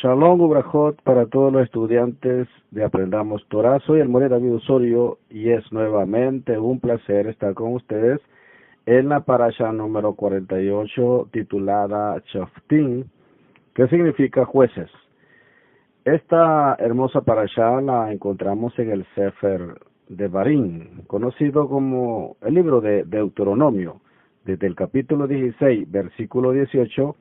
Shalom Ubrajot para todos los estudiantes de Aprendamos Torah. Soy el More David Osorio y es nuevamente un placer estar con ustedes en la parasha número 48 titulada Shoftim, que significa jueces. Esta hermosa parasha la encontramos en el Sefer Devarim, conocido como el libro de Deuteronomio, desde el capítulo 16, versículo 18,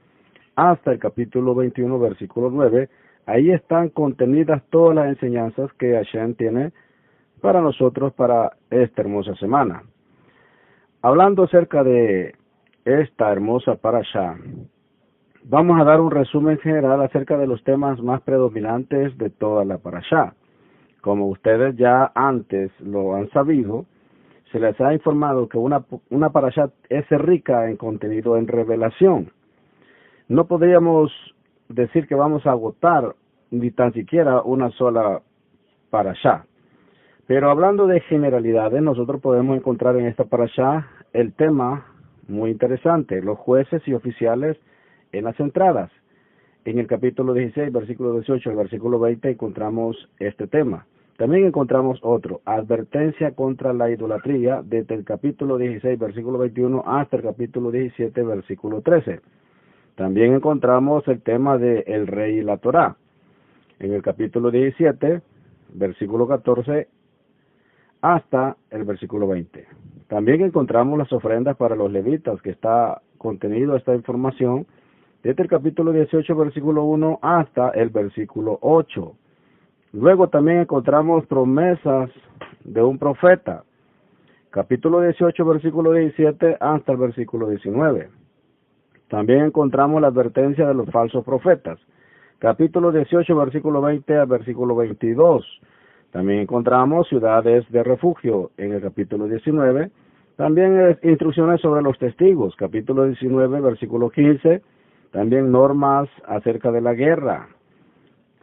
hasta el capítulo 21, versículo 9, ahí están contenidas todas las enseñanzas que Hashem tiene para nosotros para esta hermosa semana. Hablando acerca de esta hermosa parashá, vamos a dar un resumen general acerca de los temas más predominantes de toda la parashá. Como ustedes ya antes lo han sabido, se les ha informado que una parashá es rica en contenido en revelación. No podríamos decir que vamos a agotar ni tan siquiera una sola parashá. Pero hablando de generalidades, nosotros podemos encontrar en esta parashá el tema muy interesante, los jueces y oficiales en las entradas. En el capítulo 16, versículo 18 al versículo 20 encontramos este tema. También encontramos otro, advertencia contra la idolatría, desde el capítulo 16, versículo 21 hasta el capítulo 17, versículo 13. También encontramos el tema de el rey y la Torá. En el capítulo 17, versículo 14, hasta el versículo 20. También encontramos las ofrendas para los levitas, que está contenido esta información desde el capítulo 18, versículo 1, hasta el versículo 8. Luego también encontramos promesas de un profeta. Capítulo 18, versículo 17, hasta el versículo 19. También encontramos la advertencia de los falsos profetas. Capítulo 18, versículo 20 al versículo 22. También encontramos ciudades de refugio en el capítulo 19. También instrucciones sobre los testigos. Capítulo 19, versículo 15. También normas acerca de la guerra.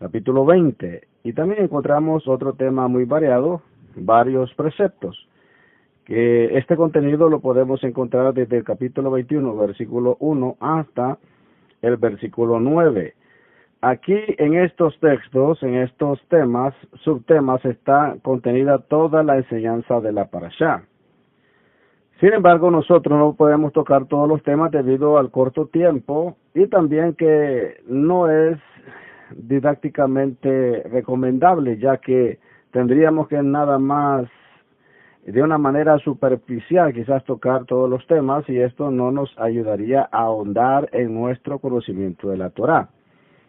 Capítulo 20. Y también encontramos otro tema muy variado, varios preceptos, que este contenido lo podemos encontrar desde el capítulo 21, versículo 1, hasta el versículo 9. Aquí en estos textos, en estos temas, subtemas, está contenida toda la enseñanza de la parashá. Sin embargo, nosotros no podemos tocar todos los temas debido al corto tiempo y también que no es didácticamente recomendable, ya que tendríamos que nada más de una manera superficial quizás tocar todos los temas y esto no nos ayudaría a ahondar en nuestro conocimiento de la Torá.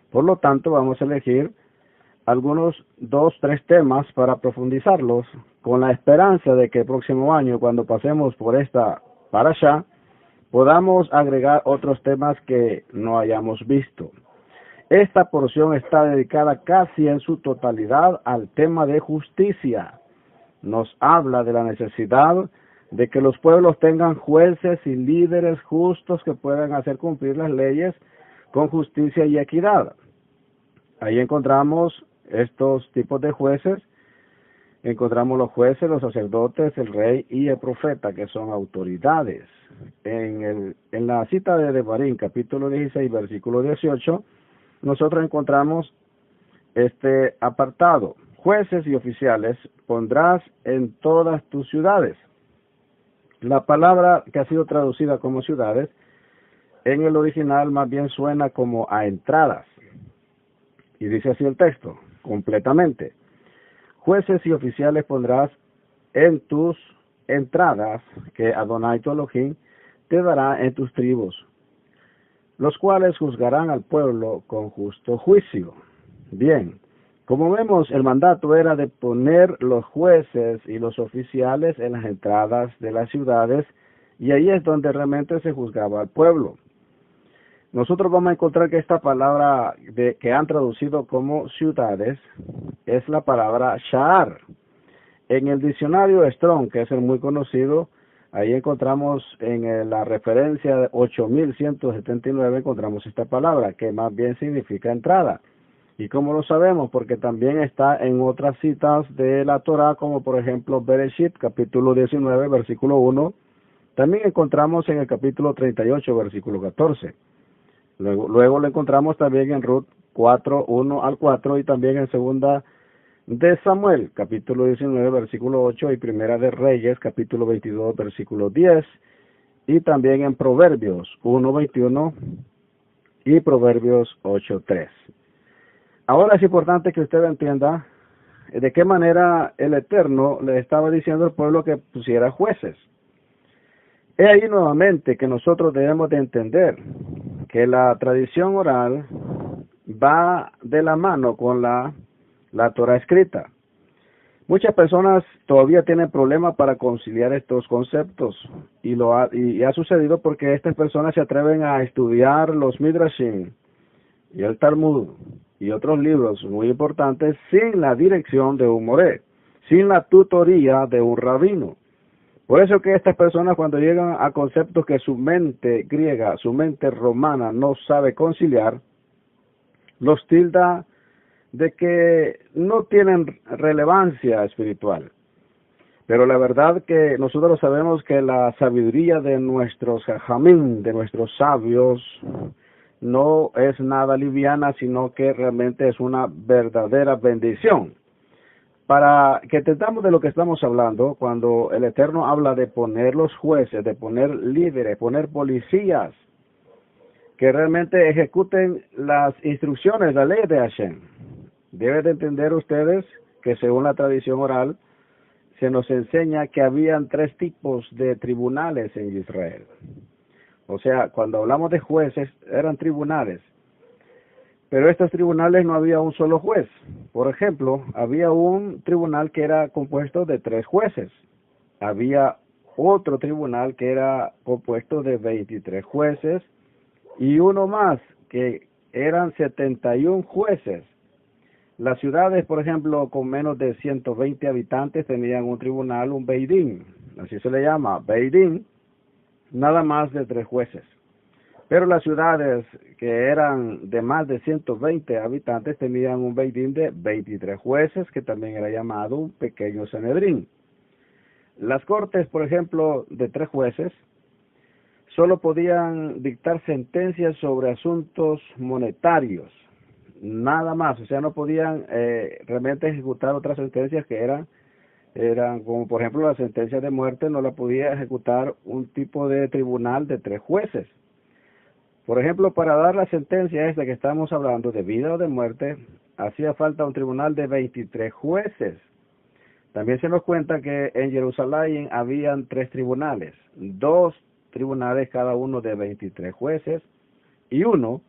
Por lo tanto, vamos a elegir algunos 2-3 temas para profundizarlos con la esperanza de que el próximo año, cuando pasemos por esta parashá, podamos agregar otros temas que no hayamos visto. Esta porción está dedicada casi en su totalidad al tema de justicia. Nos habla de la necesidad de que los pueblos tengan jueces y líderes justos que puedan hacer cumplir las leyes con justicia y equidad. Ahí encontramos estos tipos de jueces. Encontramos los jueces, los sacerdotes, el rey y el profeta, que son autoridades. En la cita de Devarim, capítulo 16, versículo 18, nosotros encontramos este apartado. Jueces y oficiales pondrás en todas tus ciudades. La palabra que ha sido traducida como ciudades, en el original más bien suena como a entradas. Y dice así el texto, completamente. Jueces y oficiales pondrás en tus entradas, que Adonai tu Elohim te dará en tus tribus, los cuales juzgarán al pueblo con justo juicio. Bien, como vemos, el mandato era de poner los jueces y los oficiales en las entradas de las ciudades, y ahí es donde realmente se juzgaba al pueblo. Nosotros vamos a encontrar que esta palabra que han traducido como ciudades es la palabra sha'ar. En el diccionario Strong, que es el muy conocido, ahí encontramos en la referencia 8179, encontramos esta palabra, que más bien significa entrada. ¿Y cómo lo sabemos? Porque también está en otras citas de la Torá, como por ejemplo Bereshit, capítulo 19, versículo 1. También encontramos en el capítulo 38, versículo 14. Luego lo encontramos también en Ruth 4, 1 al 4, y también en segunda de Samuel, capítulo 19, versículo 8, y primera de Reyes, capítulo 22, versículo 10, y también en Proverbios 1, 21 y Proverbios 8, 3. Ahora es importante que usted entienda de qué manera el Eterno le estaba diciendo al pueblo que pusiera jueces. He ahí nuevamente que nosotros debemos de entender que la tradición oral va de la mano con la Torah escrita. Muchas personas todavía tienen problemas para conciliar estos conceptos y ha sucedido porque estas personas se atreven a estudiar los Midrashim y el Talmud y otros libros muy importantes sin la dirección de un moré, sin la tutoría de un rabino. Por eso que estas personas, cuando llegan a conceptos que su mente griega, su mente romana no sabe conciliar, los tilda de que no tienen relevancia espiritual. Pero la verdad que nosotros sabemos que la sabiduría de nuestros jajamín, de nuestros sabios, no es nada liviana, sino que realmente es una verdadera bendición. Para que entendamos de lo que estamos hablando, cuando el Eterno habla de poner los jueces, de poner líderes, poner policías, que realmente ejecuten las instrucciones, la ley de Hashem. Deben de entender ustedes que según la tradición oral, se nos enseña que habían 3 tipos de tribunales en Israel. O sea, cuando hablamos de jueces, eran tribunales. Pero estos tribunales no había un solo juez. Por ejemplo, había un tribunal que era compuesto de 3 jueces. Había otro tribunal que era compuesto de 23 jueces y uno más que eran 71 jueces. Las ciudades, por ejemplo, con menos de 120 habitantes tenían un tribunal, un Beidín, así se le llama, Beidín, nada más de 3 jueces. Pero las ciudades que eran de más de 120 habitantes tenían un Beidín de 23 jueces, que también era llamado un pequeño Sanedrín. Las cortes, por ejemplo, de 3 jueces, solo podían dictar sentencias sobre asuntos monetarios, nada más. O sea, no podían realmente ejecutar otras sentencias que eran como por ejemplo la sentencia de muerte no la podía ejecutar un tipo de tribunal de 3 jueces. Por ejemplo, para dar la sentencia esta que estamos hablando de vida o de muerte, hacía falta un tribunal de 23 jueces. También se nos cuenta que en Jerusalén habían 3 tribunales, 2 tribunales cada uno de 23 jueces y uno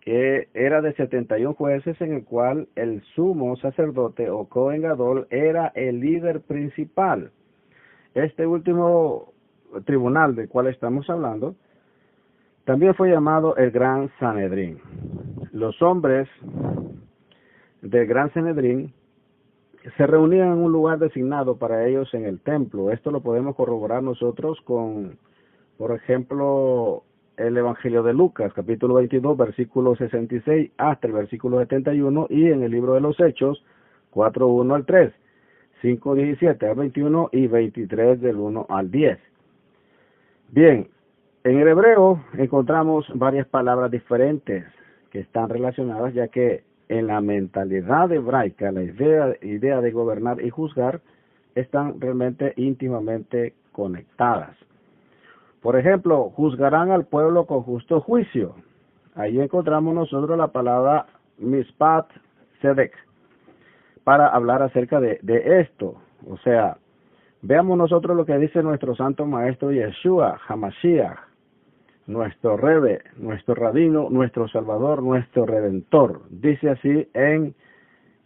que era de 71 jueces, en el cual el sumo sacerdote o Cohen Gadol era el líder principal. Este último tribunal del cual estamos hablando también fue llamado el Gran Sanedrín. Los hombres del Gran Sanedrín se reunían en un lugar designado para ellos en el templo. Esto lo podemos corroborar nosotros con, por ejemplo, el Evangelio de Lucas, capítulo 22, versículo 66 hasta el versículo 71, y en el libro de los Hechos, 4, 1 al 3, 5, 17 al 21 y 23 del 1 al 10. Bien, en el hebreo encontramos varias palabras diferentes que están relacionadas, ya que en la mentalidad hebraica, la idea de gobernar y juzgar están realmente íntimamente conectadas. Por ejemplo, juzgarán al pueblo con justo juicio. Ahí encontramos nosotros la palabra Mishpat Tzedek para hablar acerca de esto. O sea, veamos nosotros lo que dice nuestro santo maestro Yeshua HaMashiach, nuestro Rebe, nuestro Rabino, nuestro Salvador, nuestro Redentor. Dice así en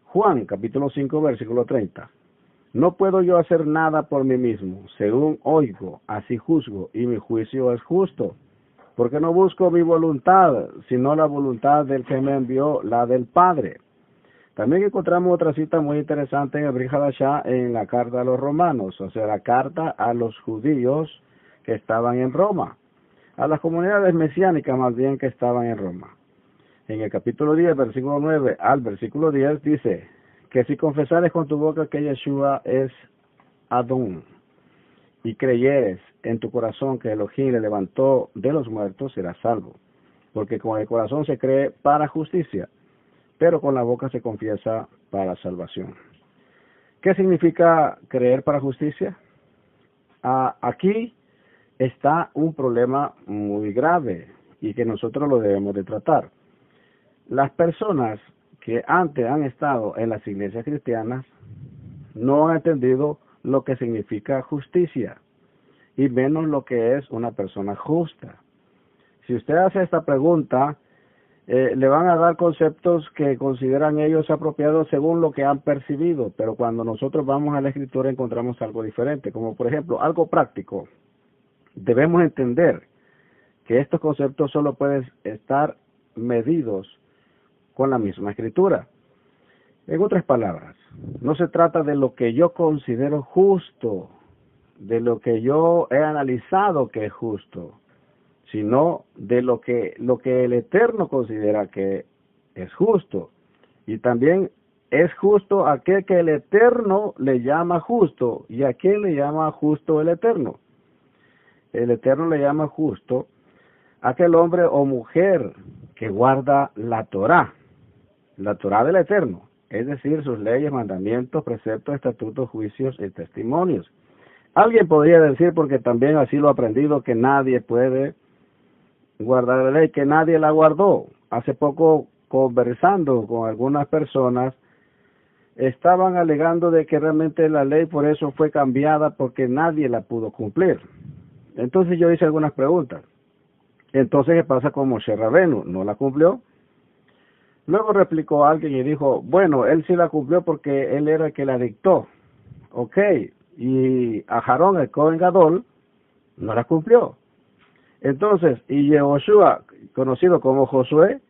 Juan, capítulo 5, versículo 30. No puedo yo hacer nada por mí mismo, según oigo, así juzgo, y mi juicio es justo, porque no busco mi voluntad, sino la voluntad del que me envió, la del Padre. También encontramos otra cita muy interesante en el Brit Hadashah, en la carta a los romanos, o sea, la carta a los judíos que estaban en Roma, a las comunidades mesiánicas más bien que estaban en Roma. En el capítulo 10, versículo 9 al versículo 10 dice que si confesares con tu boca que Yeshua es Adón y creyeres en tu corazón que Elohim le levantó de los muertos, serás salvo. Porque con el corazón se cree para justicia, pero con la boca se confiesa para salvación. ¿Qué significa creer para justicia? Aquí está un problema muy grave y que nosotros lo debemos de tratar. Las personas que antes han estado en las iglesias cristianas no han entendido lo que significa justicia y menos lo que es una persona justa. Si usted hace esta pregunta, le van a dar conceptos que consideran ellos apropiados según lo que han percibido, pero cuando nosotros vamos a la Escritura encontramos algo diferente, como por ejemplo, algo práctico. Debemos entender que estos conceptos solo pueden estar medidos con la misma Escritura. En otras palabras, no se trata de lo que yo considero justo, de lo que yo he analizado que es justo, sino de lo que el Eterno considera que es justo. Y también es justo aquel que el Eterno le llama justo. ¿Y a quién le llama justo el Eterno? El Eterno le llama justo a aquel hombre o mujer que guarda la Torá del Eterno, es decir, sus leyes, mandamientos, preceptos, estatutos, juicios y testimonios. Alguien podría decir, porque también así lo he aprendido, que nadie puede guardar la ley, que nadie la guardó. Hace poco, conversando con algunas personas, estaban alegando de que realmente la ley por eso fue cambiada porque nadie la pudo cumplir. Entonces yo hice algunas preguntas. Entonces, ¿qué pasa con Moshe Rabenu? ¿No la cumplió? Luego replicó alguien y dijo, bueno, él sí la cumplió porque él era el que la dictó. Ok, y Aharón, el Cohen Gadol, no la cumplió. Entonces, y Yehoshua, conocido como Josué,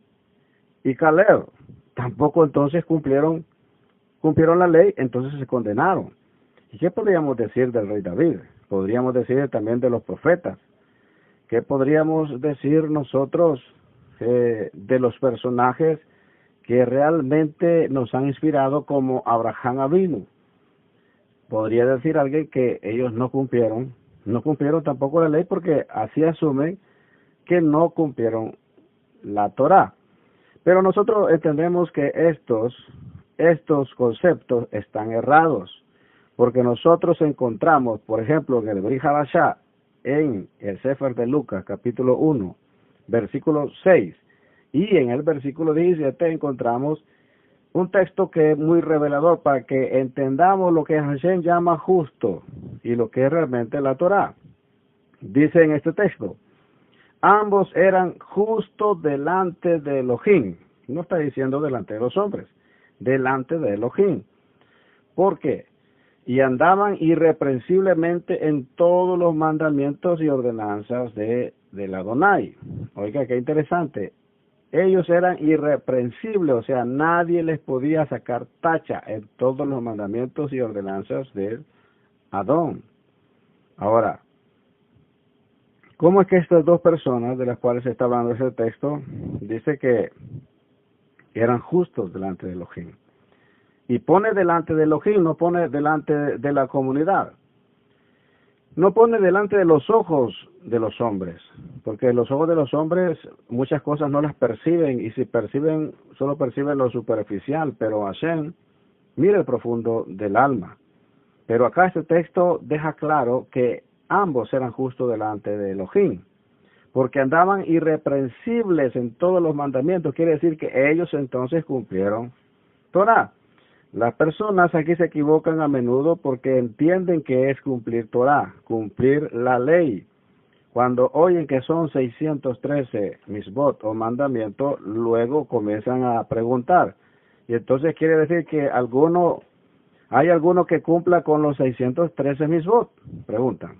y Caleb, tampoco entonces cumplieron la ley, entonces se condenaron. ¿Y qué podríamos decir del rey David? Podríamos decir también de los profetas. ¿Qué podríamos decir nosotros de los personajes que realmente nos han inspirado como Abraham Avinu? Podría decir alguien que ellos no cumplieron tampoco la ley porque así asumen que no cumplieron la Torá. Pero nosotros entendemos que estos conceptos están errados, porque nosotros encontramos, por ejemplo, en el Brit Hadashah, en el Sefer de Lucas, capítulo 1, versículo 6, y en el versículo 17 encontramos un texto que es muy revelador para que entendamos lo que Hashem llama justo y lo que es realmente la Torá. Dice en este texto, ambos eran justos delante de Elohim. No está diciendo delante de los hombres, delante de Elohim. ¿Por qué? Y andaban irreprensiblemente en todos los mandamientos y ordenanzas del Adonai. Oiga, qué interesante. Ellos eran irreprensibles, o sea, nadie les podía sacar tacha en todos los mandamientos y ordenanzas del Adón. Ahora, ¿cómo es que estas dos personas de las cuales se está hablando ese texto, dice que eran justos delante de Elohim? Y pone delante de Elohim, no pone delante de la comunidad. No pone delante de los ojos de los hombres, porque los ojos de los hombres muchas cosas no las perciben, y si perciben, solo perciben lo superficial, pero Hashem mira el profundo del alma. Pero acá este texto deja claro que ambos eran justos delante de Elohim, porque andaban irreprensibles en todos los mandamientos, quiere decir que ellos entonces cumplieron Torah. Las personas aquí se equivocan a menudo porque entienden que es cumplir Torah, cumplir la ley. Cuando oyen que son 613 misbot o mandamientos, luego comienzan a preguntar. Y entonces quiere decir que hay alguno que cumpla con los 613 misbot, preguntan.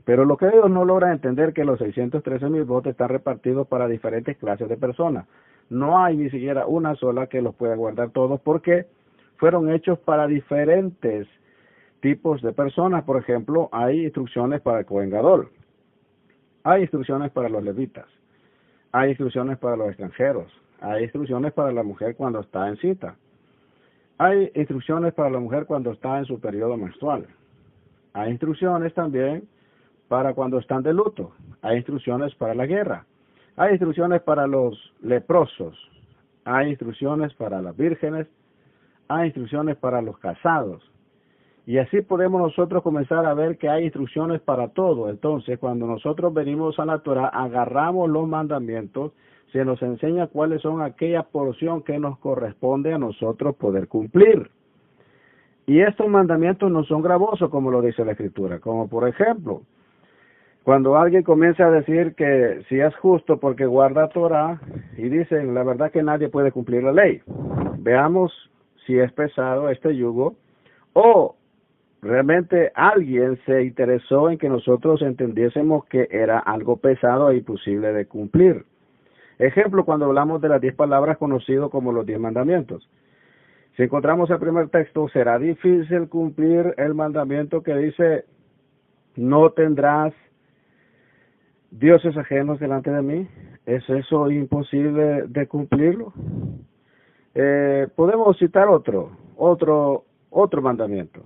Pero lo que ellos no logran entender que los 613 misbot están repartidos para diferentes clases de personas. No hay ni siquiera una sola que los pueda guardar todos porque fueron hechos para diferentes tipos de personas. Por ejemplo, hay instrucciones para el Cohen Gadol, hay instrucciones para los levitas, hay instrucciones para los extranjeros, hay instrucciones para la mujer cuando está en cita, hay instrucciones para la mujer cuando está en su periodo menstrual, hay instrucciones también para cuando están de luto, hay instrucciones para la guerra, hay instrucciones para los leprosos, hay instrucciones para las vírgenes, hay instrucciones para los casados. Y así podemos nosotros comenzar a ver que hay instrucciones para todo. Entonces, cuando nosotros venimos a la Torah, agarramos los mandamientos, se nos enseña cuáles son aquella porción que nos corresponde a nosotros poder cumplir. Y estos mandamientos no son gravosos, como lo dice la Escritura. Como por ejemplo, cuando alguien comienza a decir que si es justo porque guarda Torah, y dicen, la verdad que nadie puede cumplir la ley. Veamos si es pesado este yugo, o realmente alguien se interesó en que nosotros entendiésemos que era algo pesado e imposible de cumplir. Ejemplo, cuando hablamos de las 10 palabras conocidas como los 10 mandamientos. Si encontramos el primer texto, será difícil cumplir el mandamiento que dice, no tendrás dioses ajenos delante de mí. ¿Es eso imposible de cumplirlo? Podemos citar otro mandamiento.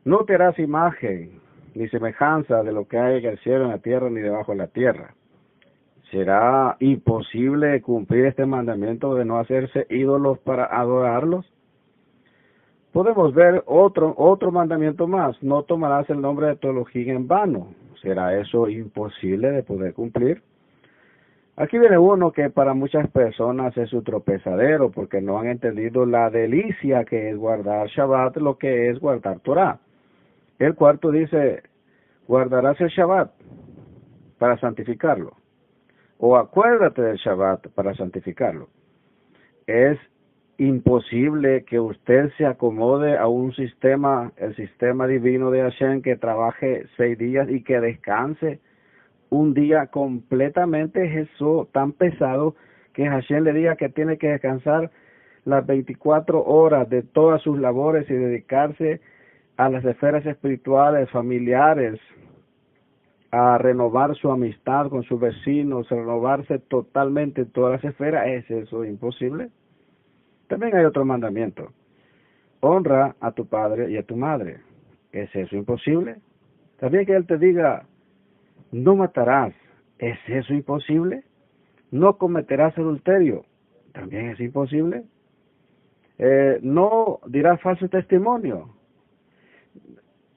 No te harás imagen ni semejanza de lo que hay en el cielo, en la tierra, ni debajo de la tierra. ¿Será imposible cumplir este mandamiento de no hacerse ídolos para adorarlos? Podemos ver otro mandamiento más. No tomarás el nombre de tu Elohim en vano. ¿Será eso imposible de poder cumplir? Aquí viene uno que para muchas personas es su tropezadero, porque no han entendido la delicia que es guardar Shabbat, lo que es guardar Torah. El cuarto dice, guardarás el Shabbat para santificarlo, o acuérdate del Shabbat para santificarlo. Es imposible que usted se acomode a un sistema, el sistema divino de Hashem, que trabaje 6 días y que descanse un día completamente. Eso tan pesado que Hashem le diga que tiene que descansar las 24 horas de todas sus labores y dedicarse a las esferas espirituales, familiares, a renovar su amistad con sus vecinos, a renovarse totalmente en todas las esferas. ¿Es eso imposible? También hay otro mandamiento. Honra a tu padre y a tu madre. ¿Es eso imposible? También que él te diga, no matarás. ¿Es eso imposible? No cometerás adulterio. ¿También es imposible? No dirás falso testimonio.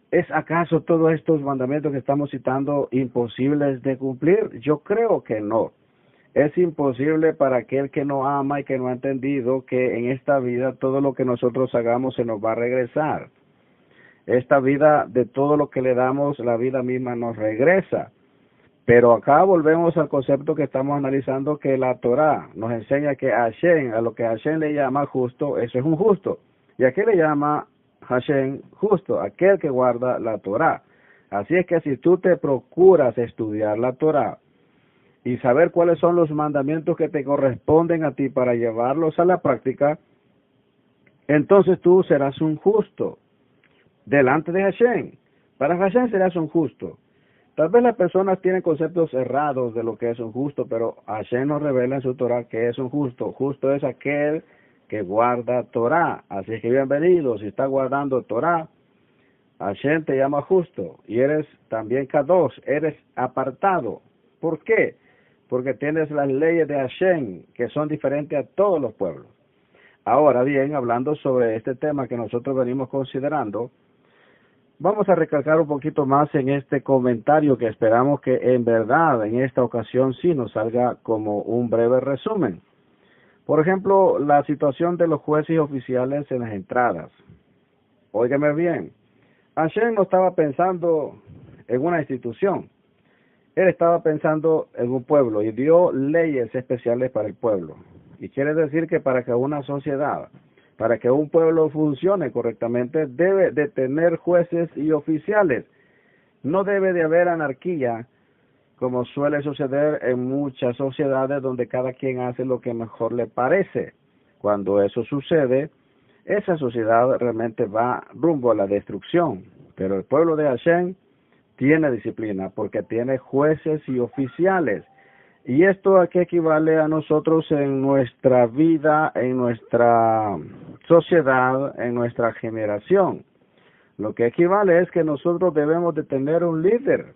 ¿Es acaso todos estos mandamientos que estamos citando imposibles de cumplir? Yo creo que no. Es imposible para aquel que no ama y que no ha entendido que en esta vida todo lo que nosotros hagamos se nos va a regresar. Esta vida, de todo lo que le damos, la vida misma nos regresa. Pero acá volvemos al concepto que estamos analizando, que la Torah nos enseña que Hashem, a lo que Hashem le llama justo, eso es un justo. ¿Y a qué le llama Hashem justo? Aquel que guarda la Torah. Así es que si tú te procuras estudiar la Torah y saber cuáles son los mandamientos que te corresponden a ti para llevarlos a la práctica, entonces tú serás un justo delante de Hashem. Para Hashem serás un justo. Tal vez las personas tienen conceptos errados de lo que es un justo, pero Hashem nos revela en su Torah que es un justo. Justo es aquel que guarda Torah. Así que bienvenido, si estás guardando Torah, Hashem te llama justo. Y eres también Kadosh, eres apartado. ¿Por qué? Porque tienes las leyes de Hashem, que son diferentes a todos los pueblos. Ahora bien, hablando sobre este tema que nosotros venimos considerando, vamos a recalcar un poquito más en este comentario que esperamos que en verdad en esta ocasión sí nos salga como un breve resumen. Por ejemplo, la situación de los jueces y oficiales en las entradas. Óigame bien, Hashem no estaba pensando en una institución. Él estaba pensando en un pueblo y dio leyes especiales para el pueblo. Y quiere decir que para que una sociedad, para que un pueblo funcione correctamente, debe de tener jueces y oficiales. No debe de haber anarquía, como suele suceder en muchas sociedades donde cada quien hace lo que mejor le parece. Cuando eso sucede, esa sociedad realmente va rumbo a la destrucción. Pero el pueblo de Hashem tiene disciplina porque tiene jueces y oficiales. Y esto a qué equivale a nosotros en nuestra vida, en nuestra sociedad, en nuestra generación. Lo que equivale es que nosotros debemos de tener un líder.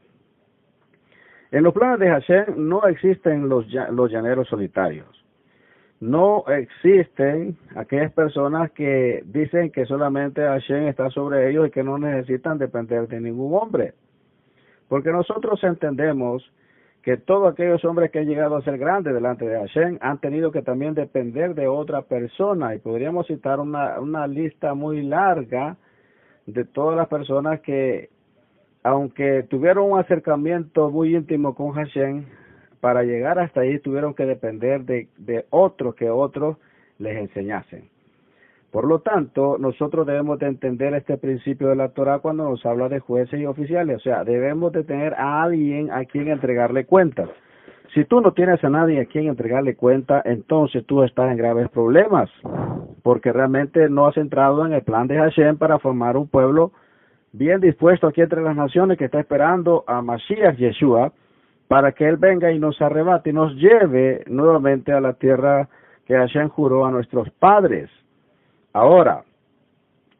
En los planes de Hashem no existen los llaneros solitarios. No existen aquellas personas que dicen que solamente Hashem está sobre ellos y que no necesitan depender de ningún hombre. Porque nosotros entendemos que todos aquellos hombres que han llegado a ser grandes delante de Hashem han tenido que también depender de otra persona. Y podríamos citar una lista muy larga de todas las personas que, aunque tuvieron un acercamiento muy íntimo con Hashem, para llegar hasta ahí tuvieron que depender de otros que otros les enseñasen. Por lo tanto, nosotros debemos de entender este principio de la Torah cuando nos habla de jueces y oficiales. O sea, debemos de tener a alguien a quien entregarle cuentas. Si tú no tienes a nadie a quien entregarle cuenta, entonces tú estás en graves problemas, porque realmente no has entrado en el plan de Hashem para formar un pueblo bien dispuesto aquí entre las naciones que está esperando a Mashiach Yeshua para que Él venga y nos arrebate y nos lleve nuevamente a la tierra que Hashem juró a nuestros padres. Ahora,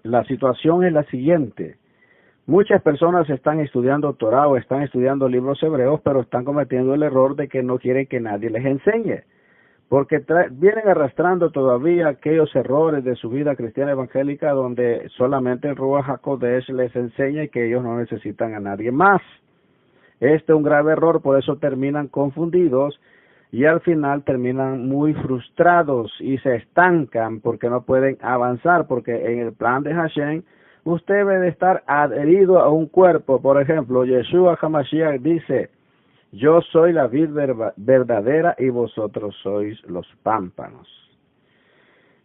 la situación es la siguiente. Muchas personas están estudiando Torah o están estudiando libros hebreos, pero están cometiendo el error de que no quieren que nadie les enseñe, porque vienen arrastrando todavía aquellos errores de su vida cristiana evangélica donde solamente el Ruach HaKodesh les enseña y que ellos no necesitan a nadie más. Este es un grave error, por eso terminan confundidos y al final terminan muy frustrados y se estancan porque no pueden avanzar, porque en el plan de Hashem usted debe de estar adherido a un cuerpo. Por ejemplo, Yeshua HaMashiach dice: yo soy la vid verdadera y vosotros sois los pámpanos.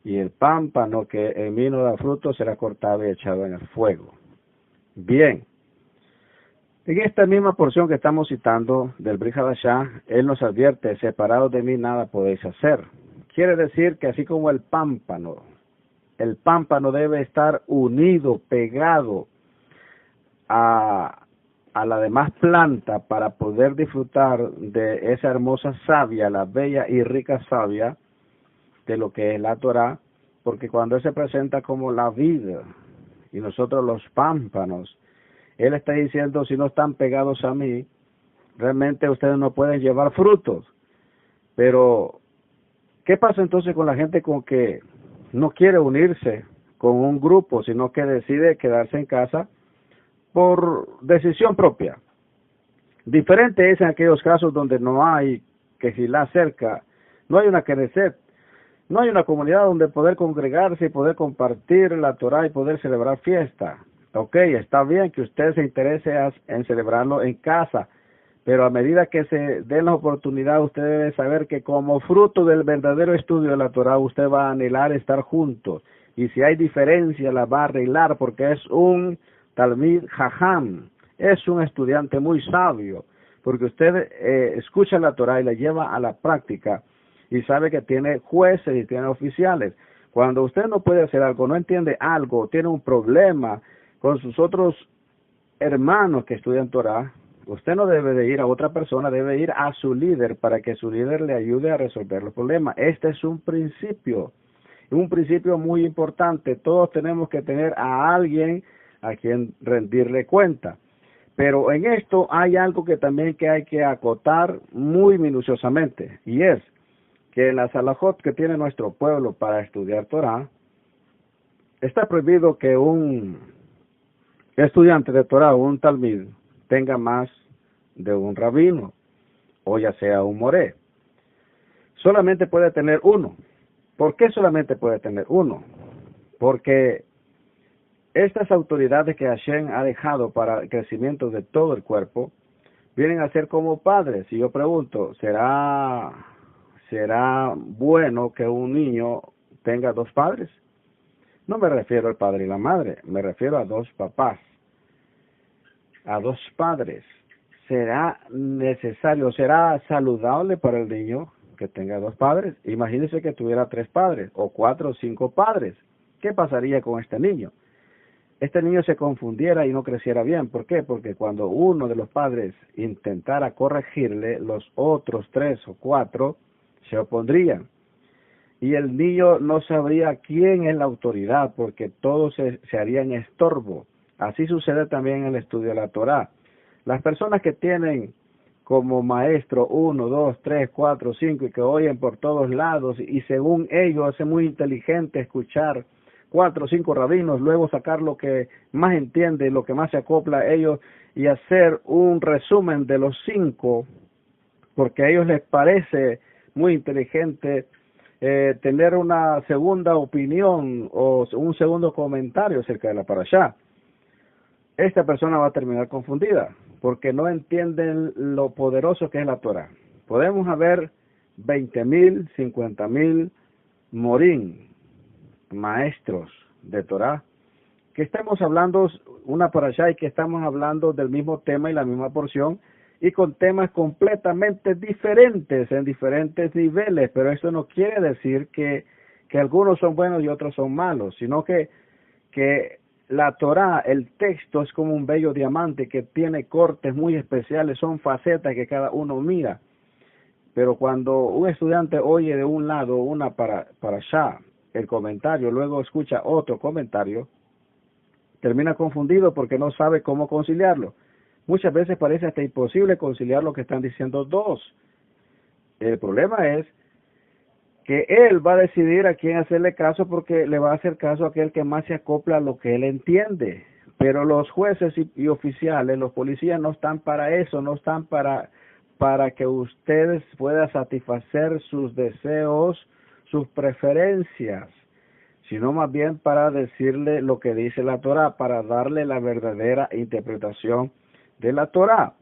Y el pámpano que en mí no da fruto será cortado y echado en el fuego. Bien. En esta misma porción que estamos citando del Brit Hadashah, Él nos advierte: separados de mí nada podéis hacer. Quiere decir que así como el pámpano debe estar unido, pegado a la demás planta para poder disfrutar de esa hermosa savia, la bella y rica savia de lo que es la Torah, porque cuando Él se presenta como la vida y nosotros los pámpanos, Él está diciendo: si no están pegados a mí, realmente ustedes no pueden llevar frutos. Pero, ¿qué pasa entonces con la gente con que no quiere unirse con un grupo, sino que decide quedarse en casa por decisión propia? Diferente es en aquellos casos donde no hay que si la cerca, no hay una Knesset, no hay una comunidad donde poder congregarse y poder compartir la Torah y poder celebrar fiesta. Ok, está bien que usted se interese en celebrarlo en casa, pero a medida que se den la oportunidad, usted debe saber que como fruto del verdadero estudio de la Torah, usted va a anhelar estar juntos. Y si hay diferencia, la va a arreglar, porque es un Talmid Jajam, es un estudiante muy sabio, porque usted escucha la Torah y la lleva a la práctica, y sabe que tiene jueces y tiene oficiales. Cuando usted no puede hacer algo, no entiende algo, tiene un problema con sus otros hermanos que estudian Torah, usted no debe de ir a otra persona, debe ir a su líder para que su líder le ayude a resolver los problemas. Este es un principio muy importante. Todos tenemos que tener a alguien a quien rendirle cuenta. Pero en esto hay algo que también que hay que acotar muy minuciosamente, y es que en las halajot que tiene nuestro pueblo para estudiar Torah, está prohibido que un estudiante de Torah o un talmid tenga más de un rabino, o ya sea un moré. Solamente puede tener uno. ¿Por qué solamente puede tener uno? Porque estas autoridades que Hashem ha dejado para el crecimiento de todo el cuerpo vienen a ser como padres. Y yo pregunto, ¿será bueno que un niño tenga dos padres? No me refiero al padre y la madre, me refiero a dos papás, a dos padres. ¿Será necesario, será saludable para el niño que tenga dos padres? Imagínese que tuviera tres padres, o 4 o 5 padres. ¿Qué pasaría con este niño? Este niño se confundiera y no creciera bien. ¿Por qué? Porque cuando uno de los padres intentara corregirle, los otros 3 o 4 se opondrían. Y el niño no sabría quién es la autoridad, porque todos se harían estorbo. Así sucede también en el estudio de la Torah. Las personas que tienen como maestro 1, 2, 3, 4, 5 y que oyen por todos lados y según ellos es muy inteligente escuchar 4 o 5 rabinos, luego sacar lo que más entiende, lo que más se acopla a ellos y hacer un resumen de los 5, porque a ellos les parece muy inteligente tener una segunda opinión o un segundo comentario acerca de la parashá. Esta persona va a terminar confundida, porque no entienden lo poderoso que es la Torah. Podemos haber 20,000, 50,000 morín, maestros de Torah, que estamos hablando una parashá y que estamos hablando del mismo tema y la misma porción, y con temas completamente diferentes, en diferentes niveles, pero eso no quiere decir que algunos son buenos y otros son malos, sino que la Torah, el texto, es como un bello diamante que tiene cortes muy especiales, son facetas que cada uno mira. Pero cuando un estudiante oye de un lado una parashá, el comentario, luego escucha otro comentario, termina confundido porque no sabe cómo conciliarlo. Muchas veces parece hasta imposible conciliar lo que están diciendo dos. El problema es que él va a decidir a quién hacerle caso porque le va a hacer caso a aquel que más se acopla a lo que él entiende. Pero los jueces y oficiales, los policías no están para eso, no están para que ustedes puedan satisfacer sus deseos, sus preferencias, sino más bien para decirle lo que dice la Torah, para darle la verdadera interpretación de la Torah.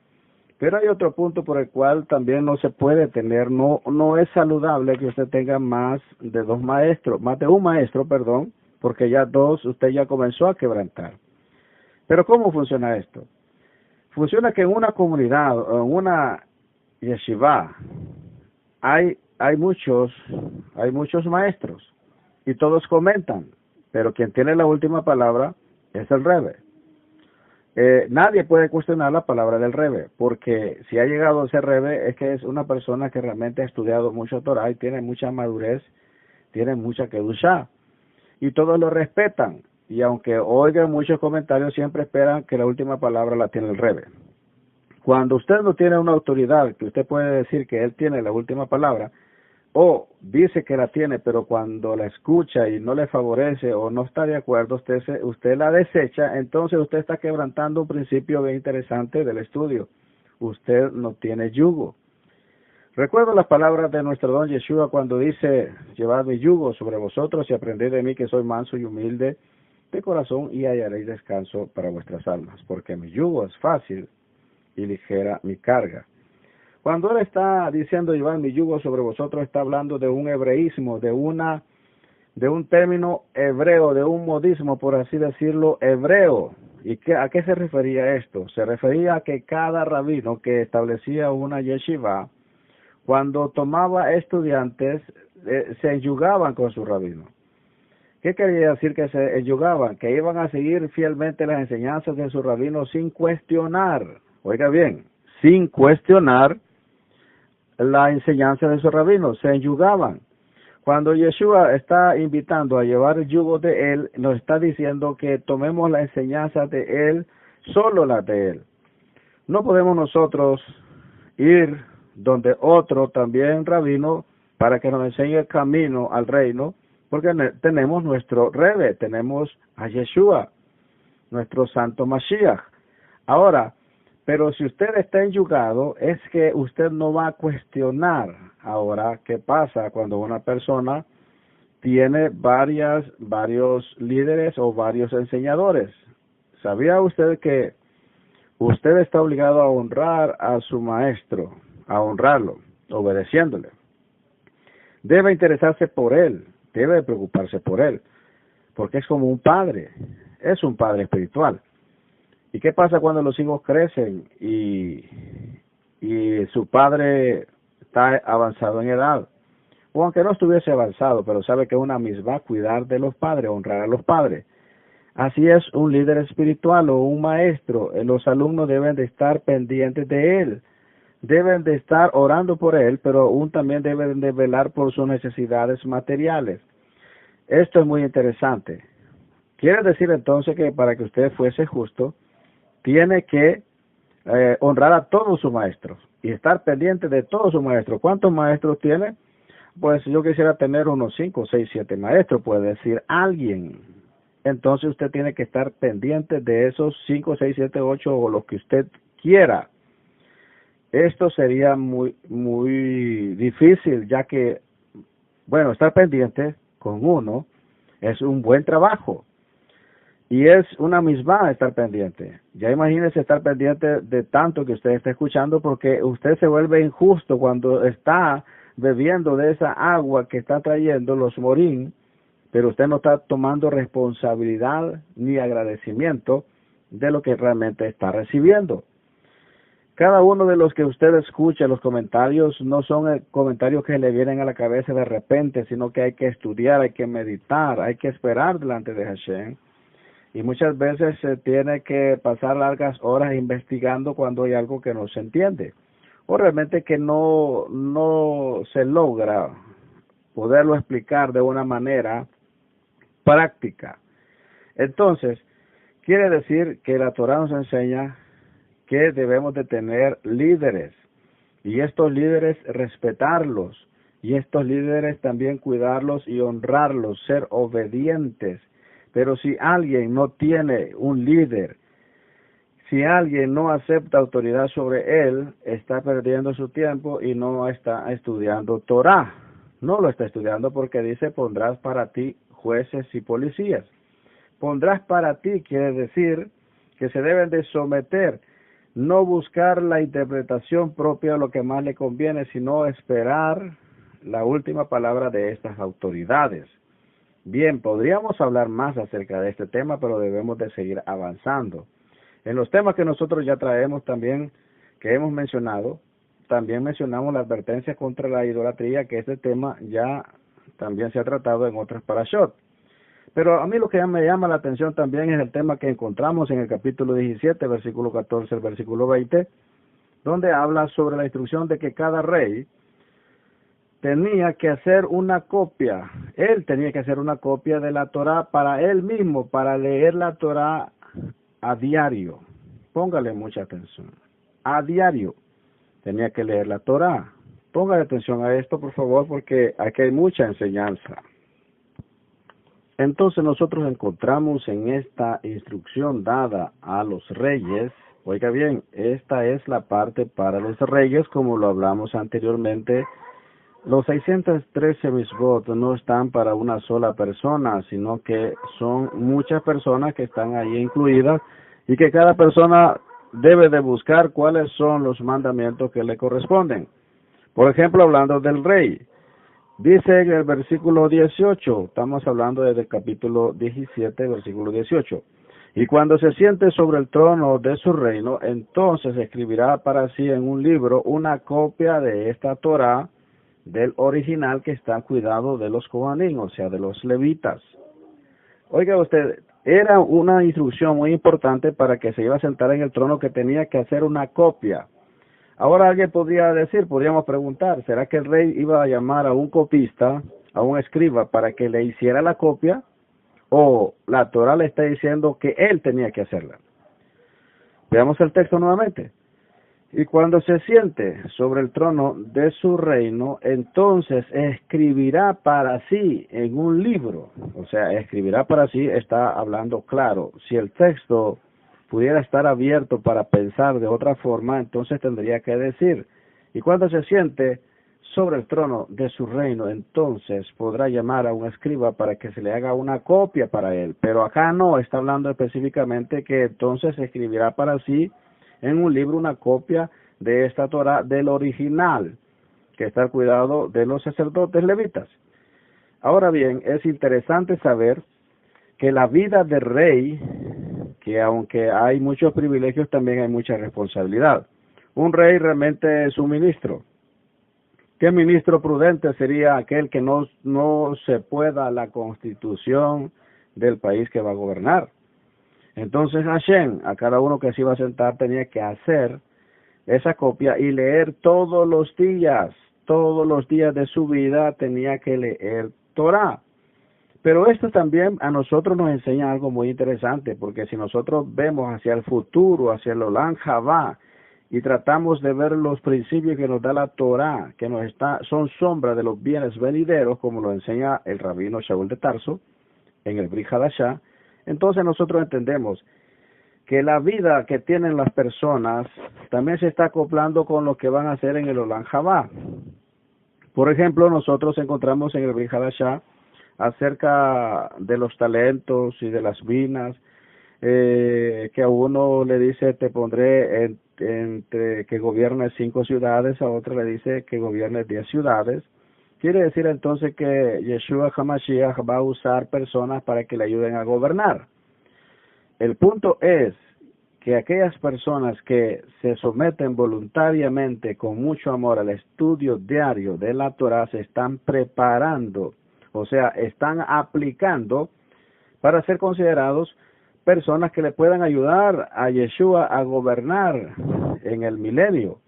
Pero hay otro punto por el cual también no se puede tener, no es saludable que usted tenga más de un maestro, porque ya dos usted ya comenzó a quebrantar. Pero ¿cómo funciona esto? Funciona que en una comunidad, en una yeshiva, hay muchos maestros y todos comentan, pero quien tiene la última palabra es el Rebbe. Nadie puede cuestionar la palabra del Rebbe, porque si ha llegado a ser Rebbe es que es una persona que realmente ha estudiado mucho Torah y tiene mucha madurez, tiene mucha kedushá, y todos lo respetan, y aunque oigan muchos comentarios, siempre esperan que la última palabra la tiene el Rebbe. Cuando usted no tiene una autoridad que usted puede decir que él tiene la última palabra, o dice que la tiene, pero cuando la escucha y no le favorece o no está de acuerdo, usted la desecha, entonces usted está quebrantando un principio bien interesante del estudio. Usted no tiene yugo. Recuerdo las palabras de nuestro don Yeshua cuando dice, llevad mi yugo sobre vosotros y aprended de mí que soy manso y humilde de corazón y hallaréis descanso para vuestras almas, porque mi yugo es fácil y ligera mi carga. Cuando él está diciendo llevar mi yugo sobre vosotros, está hablando de un hebreísmo, de un término hebreo, de un modismo, por así decirlo, hebreo. ¿Y a qué se refería esto? Se refería a que cada rabino que establecía una yeshiva, cuando tomaba estudiantes, se enyugaban con su rabino. ¿Qué quería decir que se enyugaban? Que iban a seguir fielmente las enseñanzas de su rabino sin cuestionar. Oiga bien, sin cuestionar la enseñanza de su rabino, se enyugaban. Cuando Yeshua está invitando a llevar el yugo de él, nos está diciendo que tomemos la enseñanza de él, solo la de él. No podemos nosotros ir donde otro también rabino para que nos enseñe el camino al reino, porque tenemos nuestro Rebbe, tenemos a Yeshua, nuestro santo Mashiach. Ahora, pero si usted está enyugado, es que usted no va a cuestionar. Ahora, ¿qué pasa cuando una persona tiene varios líderes o varios enseñadores? ¿Sabía usted que usted está obligado a honrar a su maestro, a honrarlo, obedeciéndole? Debe interesarse por él, debe preocuparse por él, porque es como un padre, es un padre espiritual. ¿Y qué pasa cuando los hijos crecen y su padre está avanzado en edad? O aunque no estuviese avanzado, pero sabe que una misma cuidar de los padres, honrar a los padres. Así es un líder espiritual o un maestro. Los alumnos deben de estar pendientes de él. Deben de estar orando por él, pero aún también deben de velar por sus necesidades materiales. Esto es muy interesante. Quiere decir entonces que para que usted fuese justo, tiene que honrar a todos sus maestros y estar pendiente de todos sus maestros. ¿Cuántos maestros tiene? Pues yo quisiera tener unos 5, 6, 7 maestros, puede decir alguien. Entonces usted tiene que estar pendiente de esos 5, 6, 7, 8 o los que usted quiera. Esto sería muy difícil, ya que, bueno, estar pendiente con uno es un buen trabajo. Y es una misma estar pendiente. Ya imagínese estar pendiente de tanto que usted está escuchando, porque usted se vuelve injusto cuando está bebiendo de esa agua que está trayendo los morín, pero usted no está tomando responsabilidad ni agradecimiento de lo que realmente está recibiendo. Cada uno de los que usted escucha, los comentarios, no son comentarios que le vienen a la cabeza de repente, sino que hay que estudiar, hay que meditar, hay que esperar delante de Hashem. Y muchas veces se tiene que pasar largas horas investigando cuando hay algo que no se entiende, o realmente que no se logra poderlo explicar de una manera práctica. Entonces, quiere decir que la Torah nos enseña que debemos de tener líderes, y estos líderes respetarlos, y estos líderes también cuidarlos y honrarlos, ser obedientes. Pero si alguien no tiene un líder, si alguien no acepta autoridad sobre él, está perdiendo su tiempo y no está estudiando Torah. No lo está estudiando porque dice, pondrás para ti jueces y policías. Pondrás para ti quiere decir que se deben de someter, no buscar la interpretación propia de lo que más le conviene, sino esperar la última palabra de estas autoridades. Bien, podríamos hablar más acerca de este tema, pero debemos de seguir avanzando. En los temas que nosotros ya traemos también, que hemos mencionado, también mencionamos la advertencia contra la idolatría, que este tema ya también se ha tratado en otras parashot. Pero a mí lo que me llama la atención también es el tema que encontramos en el capítulo 17, versículo 14 al versículo 20, donde habla sobre la instrucción de que cada rey tenía que hacer una copia. Él tenía que hacer una copia de la Torah para él mismo, para leer la Torah a diario. Póngale mucha atención. A diario tenía que leer la Torah. Póngale atención a esto, por favor, porque aquí hay mucha enseñanza. Entonces nosotros encontramos en esta instrucción dada a los reyes, oiga bien, esta es la parte para los reyes, como lo hablamos anteriormente. Los 613 mitzvot no están para una sola persona, sino que son muchas personas que están ahí incluidas, y que cada persona debe de buscar cuáles son los mandamientos que le corresponden. Por ejemplo, hablando del rey, dice en el versículo 18, estamos hablando desde el capítulo 17, versículo 18, y cuando se siente sobre el trono de su reino, entonces escribirá para sí en un libro una copia de esta Torah, del original que está cuidado de los Kohanim, o sea, de los levitas. Oiga usted, era una instrucción muy importante para que se iba a sentar en el trono, que tenía que hacer una copia. Ahora alguien podría decir, podríamos preguntar, ¿será que el rey iba a llamar a un copista, a un escriba, para que le hiciera la copia? ¿O la Torah le está diciendo que él tenía que hacerla? Veamos el texto nuevamente. Y cuando se siente sobre el trono de su reino, entonces escribirá para sí en un libro. O sea, escribirá para sí, está hablando claro. Si el texto pudiera estar abierto para pensar de otra forma, entonces tendría que decir, y cuando se siente sobre el trono de su reino, entonces podrá llamar a un escriba para que se le haga una copia para él. Pero acá no, está hablando específicamente que entonces escribirá para sí en un libro una copia de esta Torah del original, que está al cuidado de los sacerdotes levitas. Ahora bien, es interesante saber que la vida del rey, que aunque hay muchos privilegios, también hay mucha responsabilidad. Un rey realmente es un ministro. ¿Qué ministro prudente sería aquel que no se pueda la constitución del país que va a gobernar? Entonces Hashem, a cada uno que se iba a sentar, tenía que hacer esa copia y leer todos los días de su vida tenía que leer Torah. Pero esto también a nosotros nos enseña algo muy interesante, porque si nosotros vemos hacia el futuro, hacia el Olam Jabá, y tratamos de ver los principios que nos da la Torá, que son sombra de los bienes venideros, como lo enseña el rabino Shaul de Tarso en el Brit Hadashah, entonces nosotros entendemos que la vida que tienen las personas también se está acoplando con lo que van a hacer en el Olam Jabá. Por ejemplo, nosotros encontramos en el Brit Hadashah acerca de los talentos y de las minas, que a uno le dice te pondré entre que gobierne 5 ciudades, a otro le dice que gobierne 10 ciudades. Quiere decir entonces que Yeshua HaMashiach va a usar personas para que le ayuden a gobernar. El punto es que aquellas personas que se someten voluntariamente con mucho amor al estudio diario de la Torah se están preparando, o sea, están aplicando para ser considerados personas que le puedan ayudar a Yeshua a gobernar en el milenio.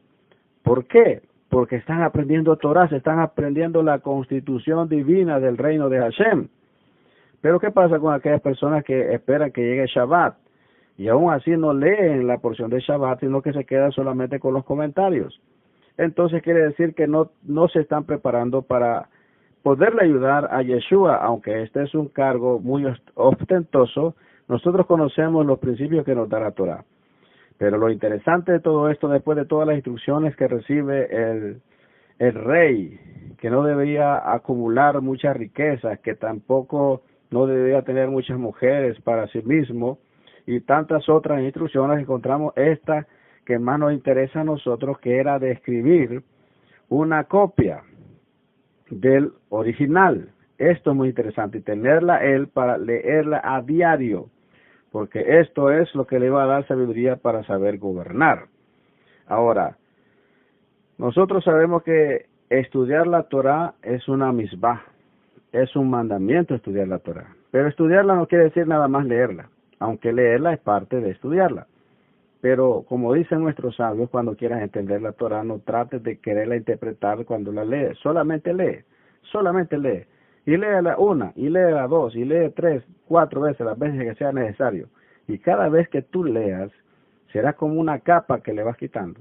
¿Por qué? Porque están aprendiendo Torah, se están aprendiendo la constitución divina del reino de Hashem. Pero ¿qué pasa con aquellas personas que esperan que llegue Shabbat y aún así no leen la porción de Shabbat, sino que se quedan solamente con los comentarios? Entonces quiere decir que no se están preparando para poderle ayudar a Yeshua, aunque este es un cargo muy ostentoso. Nosotros conocemos los principios que nos da la Torah. Pero lo interesante de todo esto, después de todas las instrucciones que recibe el rey, que no debería acumular muchas riquezas, que tampoco no debería tener muchas mujeres para sí mismo, y tantas otras instrucciones, encontramos esta que más nos interesa a nosotros, que era de escribir una copia del original. Esto es muy interesante, y tenerla él para leerla a diario, porque esto es lo que le va a dar sabiduría para saber gobernar. Ahora, nosotros sabemos que estudiar la Torah es una misbah, es un mandamiento estudiar la Torah, pero estudiarla no quiere decir nada más leerla, aunque leerla es parte de estudiarla. Pero como dicen nuestros sabios, cuando quieras entender la Torah, no trates de quererla interpretar cuando la lees, solamente lee, y léela una, y léela 2, y lee 3, 4 veces, las veces que sea necesario. Y cada vez que tú leas, será como una capa que le vas quitando.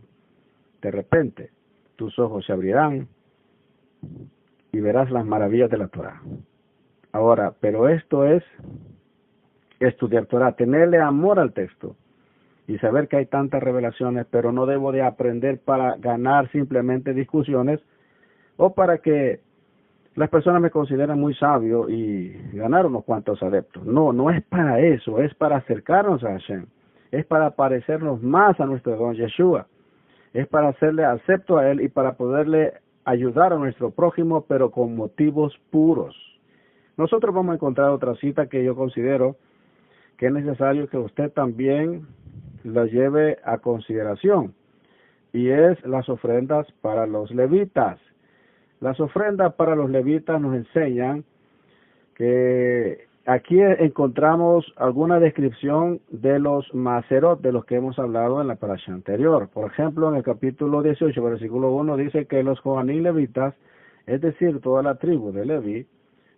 De repente, tus ojos se abrirán y verás las maravillas de la Torah. Ahora, pero esto es estudiar Torah, tenerle amor al texto y saber que hay tantas revelaciones, pero no debo de aprender para ganar simplemente discusiones o para que las personas me consideran muy sabio y ganar unos cuantos adeptos. No es para eso, es para acercarnos a Hashem, es para parecernos más a nuestro don Yeshua, es para hacerle acepto a él y para poderle ayudar a nuestro prójimo, pero con motivos puros. Nosotros vamos a encontrar otra cita que yo considero que es necesario que usted también lo lleve a consideración, y es las ofrendas para los levitas. Las ofrendas para los levitas nos enseñan que aquí encontramos alguna descripción de los maserot, de los que hemos hablado en la parasha anterior. Por ejemplo, en el capítulo 18, versículo 1, dice que los Johanim levitas, es decir, toda la tribu de Leví,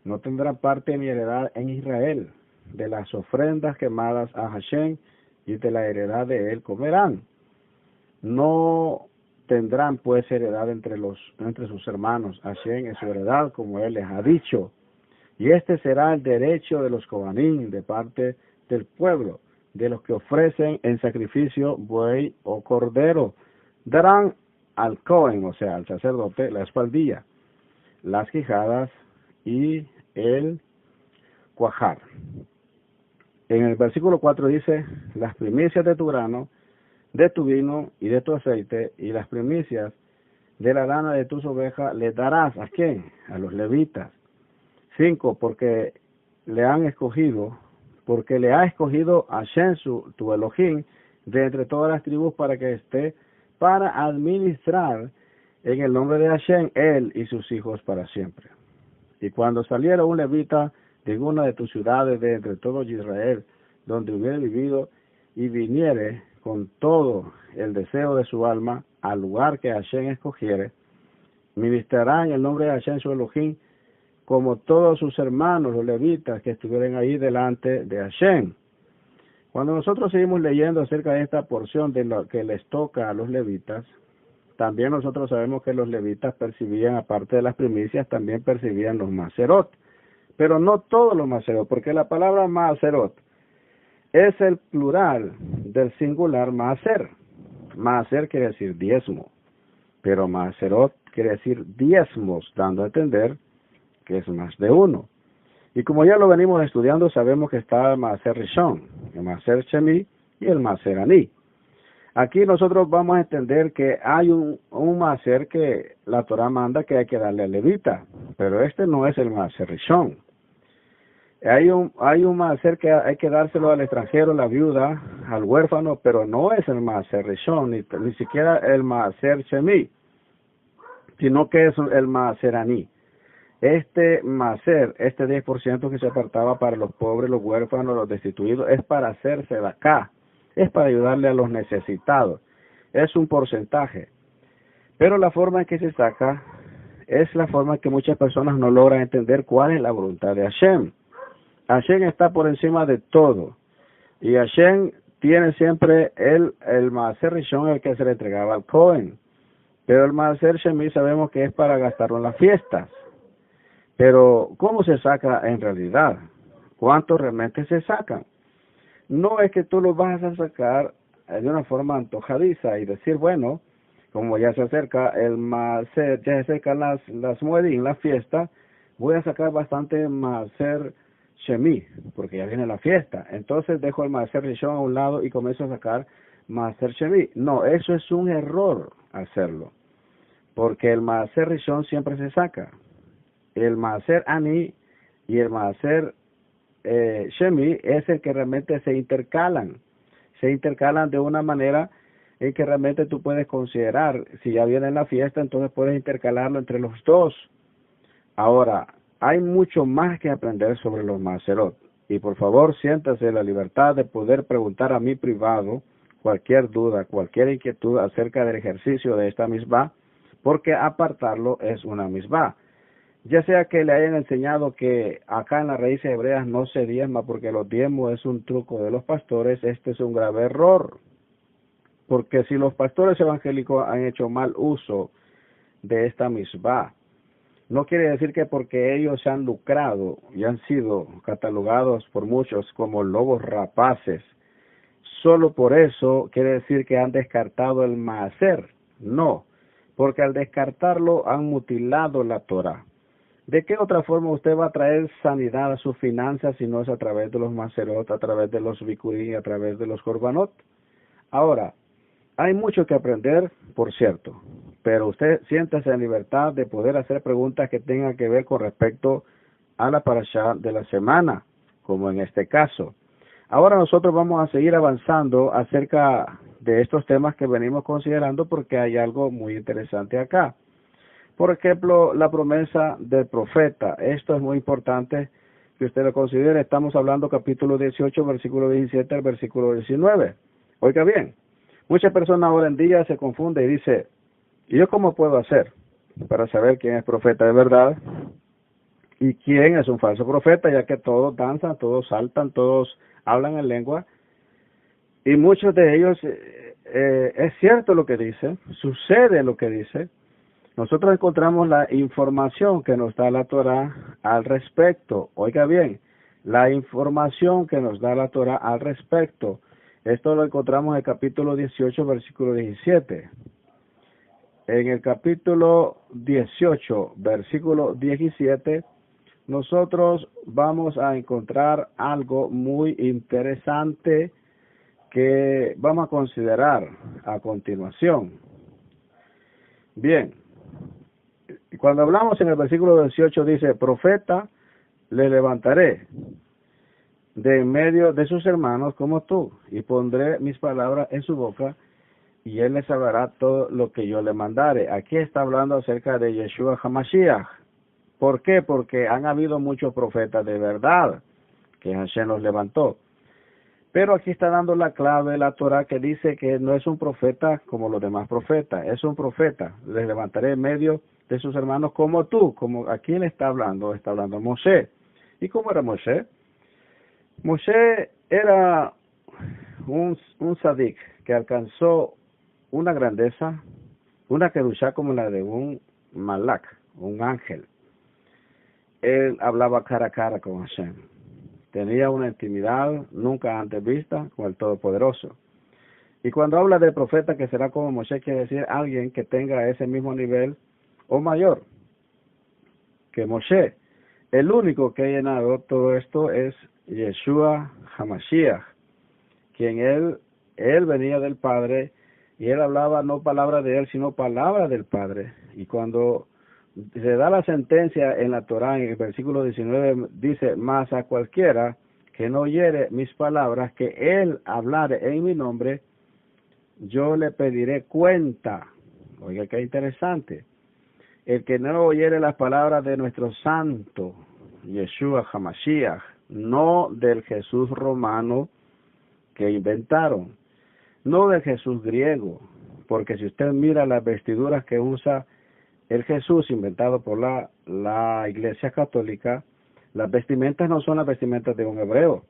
no tendrán parte ni heredad en Israel. De las ofrendas quemadas a Hashem y de la heredad de él comerán. No tendrán pues heredad entre sus hermanos. Hashem es su heredad, como él les ha dicho. Y este será el derecho de los Kohanim de parte del pueblo, de los que ofrecen en sacrificio buey o cordero. Darán al Cohen, o sea, al sacerdote, la espaldilla, las quijadas y el cuajar. En el versículo 4 dice, las primicias de tu grano, de tu vino y de tu aceite, y las primicias de la lana de tus ovejas le darás, ¿a quién? A los levitas. 5, porque le ha escogido a Hashem, tu Elohim, de entre todas las tribus, para que esté para administrar en el nombre de Hashem, él y sus hijos para siempre. Y cuando saliera un levita de una de tus ciudades de entre todo Israel, donde hubiere vivido, y viniere con todo el deseo de su alma al lugar que Hashem escogiere, ministrará en el nombre de Hashem su Elohim, como todos sus hermanos, los levitas, que estuvieran ahí delante de Hashem. Cuando nosotros seguimos leyendo acerca de esta porción de lo que les toca a los levitas, también nosotros sabemos que los levitas percibían, aparte de las primicias, también percibían los maserot. Pero no todos los maserot, porque la palabra maserot es el plural del singular maser. Maser quiere decir diezmo, pero maserot quiere decir diezmos, dando a entender que es más de uno. Y como ya lo venimos estudiando, sabemos que está el maser rishon, el maser shemi y el maser ani. Aquí nosotros vamos a entender que hay un maser que la Torah manda que hay que darle al levita, pero este no es el maser rishon. Hay un maser que hay que dárselo al extranjero, la viuda, al huérfano, pero no es el maser rishon, ni siquiera el maser shemi, sino que es el maser ani. Este maser, este 10% que se apartaba para los pobres, los huérfanos, los destituidos, es para hacerse de acá, es para ayudarle a los necesitados, es un porcentaje. Pero la forma en que se saca es la forma en que muchas personas no logran entender cuál es la voluntad de Hashem. Hashem está por encima de todo, y Hashem tiene siempre el maser rishon, el que se le entregaba al Cohen, pero el maser shemi sabemos que es para gastarlo en las fiestas. Pero, ¿cómo se saca en realidad? ¿Cuántos realmente se sacan? No es que tú lo vas a sacar de una forma antojadiza y decir, bueno, como ya se acerca el maser, ya se acercan las muedim, la fiesta, voy a sacar bastante maser shemi, porque ya viene la fiesta. Entonces dejo el maser rishon a un lado y comienzo a sacar maser shemi. No, eso es un error hacerlo, porque el maser rishon siempre se saca. El maser ani y el maser shemi es el que realmente se intercalan de una manera en que realmente tú puedes considerar, si ya viene la fiesta, entonces puedes intercalarlo entre los dos. Ahora, hay mucho más que aprender sobre los maserot, y por favor siéntase la libertad de poder preguntar a mí privado cualquier duda, cualquier inquietud acerca del ejercicio de esta misbah, porque apartarlo es una misbah. Ya sea que le hayan enseñado que acá en las raíces hebreas no se diezma porque los diezmos es un truco de los pastores, este es un grave error. Porque si los pastores evangélicos han hecho mal uso de esta misbah, no quiere decir que porque ellos se han lucrado y han sido catalogados por muchos como lobos rapaces, solo por eso quiere decir que han descartado el maaser. No, porque al descartarlo han mutilado la Torah. ¿De qué otra forma usted va a traer sanidad a sus finanzas si no es a través de los maserot, a través de los bikurim, a través de los korbanot? Ahora, hay mucho que aprender, por cierto, pero usted siéntase en libertad de poder hacer preguntas que tengan que ver con respecto a la parashá de la semana, como en este caso. Ahora nosotros vamos a seguir avanzando acerca de estos temas que venimos considerando porque hay algo muy interesante acá. Por ejemplo, la promesa del profeta. Esto es muy importante que usted lo considere. Estamos hablando capítulo 18, versículo 17 al versículo 19. Oiga bien, muchas personas ahora en día se confunden y dicen, ¿y yo cómo puedo hacer para saber quién es profeta de verdad y quién es un falso profeta? Ya que todos danzan, todos saltan, todos hablan en lengua. Y muchos de ellos, es cierto lo que dice, sucede lo que dice. Nosotros encontramos la información que nos da la Torah al respecto. Oiga bien, la información que nos da la Torah al respecto. Esto lo encontramos en el capítulo 18, versículo 17. En el capítulo 18, versículo 17, nosotros vamos a encontrar algo muy interesante que vamos a considerar a continuación. Bien. Y cuando hablamos en el versículo 18 dice, profeta le levantaré de en medio de sus hermanos como tú, y pondré mis palabras en su boca, y él les hablará todo lo que yo le mandare. Aquí está hablando acerca de Yeshua HaMashiach. ¿Por qué? Porque han habido muchos profetas de verdad que Hashem los levantó. Pero aquí está dando la clave de la Torah que dice que no es un profeta como los demás profetas, es un profeta. Les levantaré en medio de sus hermanos como tú. Como ¿a quién está hablando? Está hablando a Moshe. ¿Y cómo era Moshe? Moshe era un sadik que alcanzó una grandeza, una kedushá como la de un malak, un ángel. Él hablaba cara a cara con Hashem. Tenía una intimidad nunca antes vista con el Todopoderoso. Y cuando habla del profeta que será como Moshe, quiere decir alguien que tenga ese mismo nivel o mayor que Moshe. El único que ha llenado todo esto es Yeshua HaMashiach, quien él venía del Padre y él hablaba no palabra de él, sino palabra del Padre. Y cuando se da la sentencia en la Torá, en el versículo 19, dice, mas a cualquiera que no oyere mis palabras, que él hablare en mi nombre, yo le pediré cuenta. Oiga, qué interesante. El que no oyere las palabras de nuestro santo, Yeshua HaMashiach, no del Jesús romano que inventaron, no del Jesús griego, porque si usted mira las vestiduras que usa el Jesús inventado por la Iglesia Católica, las vestimentas no son las vestimentas de un hebreo.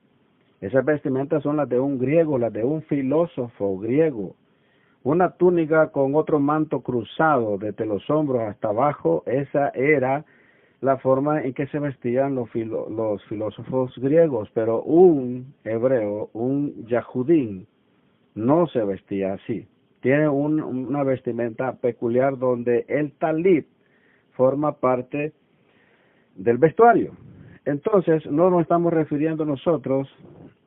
Esas vestimentas son las de un griego, las de un filósofo griego. Una túnica con otro manto cruzado desde los hombros hasta abajo, esa era la forma en que se vestían los filósofos griegos, pero un hebreo, un yahudín, no se vestía así. Tiene una vestimenta peculiar donde el talit forma parte del vestuario. Entonces, no nos estamos refiriendo nosotros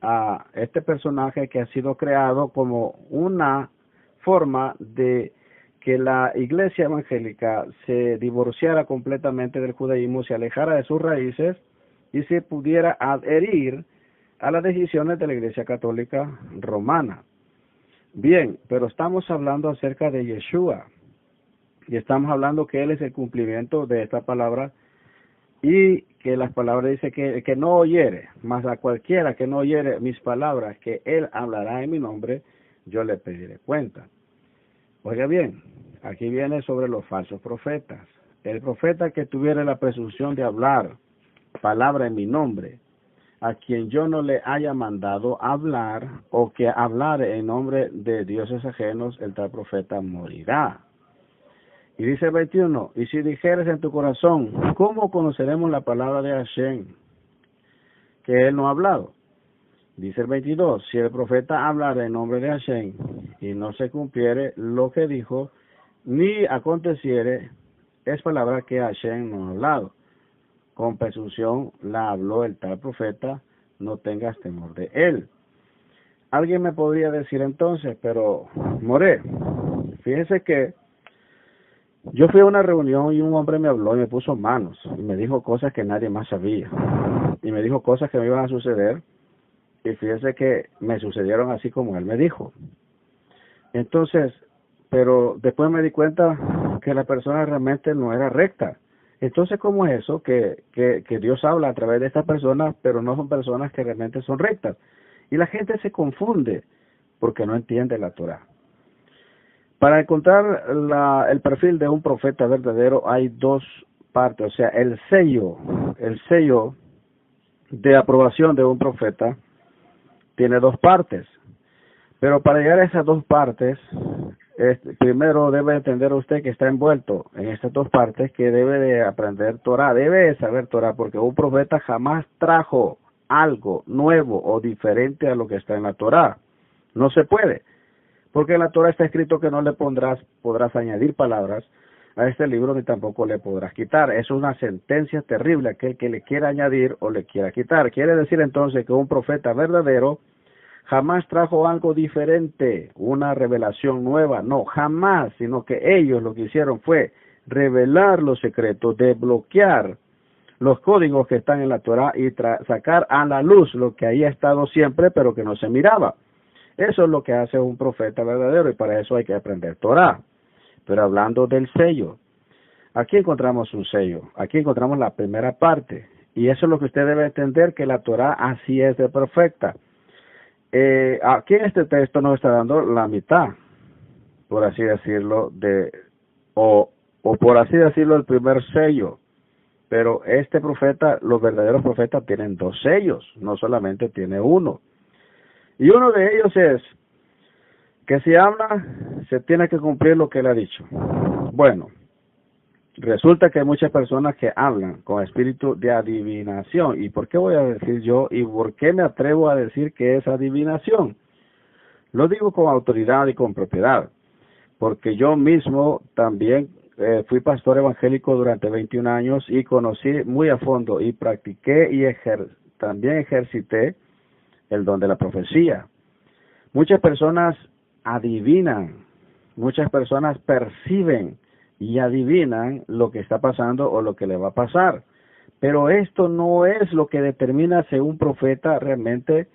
a este personaje que ha sido creado como una forma de que la iglesia evangélica se divorciara completamente del judaísmo, se alejara de sus raíces y se pudiera adherir a las decisiones de la iglesia católica romana. Bien, pero estamos hablando acerca de Yeshua y estamos hablando que él es el cumplimiento de esta palabra y que las palabras dice que no oyere, mas a cualquiera que no oyere mis palabras, que él hablará en mi nombre, yo le pediré cuenta. Oiga bien, aquí viene sobre los falsos profetas. El profeta que tuviera la presunción de hablar palabra en mi nombre, a quien yo no le haya mandado hablar o que hablare en nombre de dioses ajenos, el tal profeta morirá. Y dice el 21, y si dijeres en tu corazón, ¿cómo conoceremos la palabra de Hashem que él no ha hablado? Dice el 22, si el profeta hablara en nombre de Hashem y no se cumpliere lo que dijo, ni aconteciere, es palabra que Hashem no ha hablado. Con presunción la habló el tal profeta, no tengas temor de él. Alguien me podría decir entonces, pero More, fíjese que yo fui a una reunión y un hombre me habló y me puso manos y me dijo cosas que nadie más sabía y me dijo cosas que me iban a suceder y fíjese que me sucedieron así como él me dijo. Entonces, pero después me di cuenta que la persona realmente no era recta. Entonces, ¿cómo es eso? Que Dios habla a través de estas personas, pero no son personas que realmente son rectas. Y la gente se confunde porque no entiende la Torá. Para encontrar el perfil de un profeta verdadero hay dos partes. O sea, el sello de aprobación de un profeta tiene dos partes. Pero para llegar a esas dos partes, primero debe entender usted que está envuelto en estas dos partes, que debe de aprender Torah, debe de saber Torah, porque un profeta jamás trajo algo nuevo o diferente a lo que está en la Torah. No se puede, porque en la Torah está escrito que no le podrás añadir palabras a este libro, ni tampoco le podrás quitar. Es una sentencia terrible aquel que le quiera añadir o le quiera quitar. Quiere decir entonces que un profeta verdadero jamás trajo algo diferente, una revelación nueva, no, jamás, sino que ellos lo que hicieron fue revelar los secretos, desbloquear los códigos que están en la Torah y sacar a la luz lo que ahí ha estado siempre, pero que no se miraba. Eso es lo que hace un profeta verdadero y para eso hay que aprender Torah. Pero hablando del sello, aquí encontramos un sello, aquí encontramos la primera parte y eso es lo que usted debe entender, que la Torah así es de perfecta. Aquí en este texto nos está dando la mitad, por así decirlo, o por así decirlo, el primer sello. Pero este profeta, los verdaderos profetas tienen dos sellos, no solamente tiene uno. Y uno de ellos es que si habla, se tiene que cumplir lo que él ha dicho. Bueno, resulta que hay muchas personas que hablan con espíritu de adivinación. ¿Y por qué voy a decir yo y por qué me atrevo a decir que es adivinación? Lo digo con autoridad y con propiedad, porque yo mismo también fui pastor evangélico durante 21 años y conocí muy a fondo y practiqué y también ejercité el don de la profecía. Muchas personas adivinan, muchas personas perciben y adivinan lo que está pasando o lo que le va a pasar. Pero esto no es lo que determina si un profeta realmente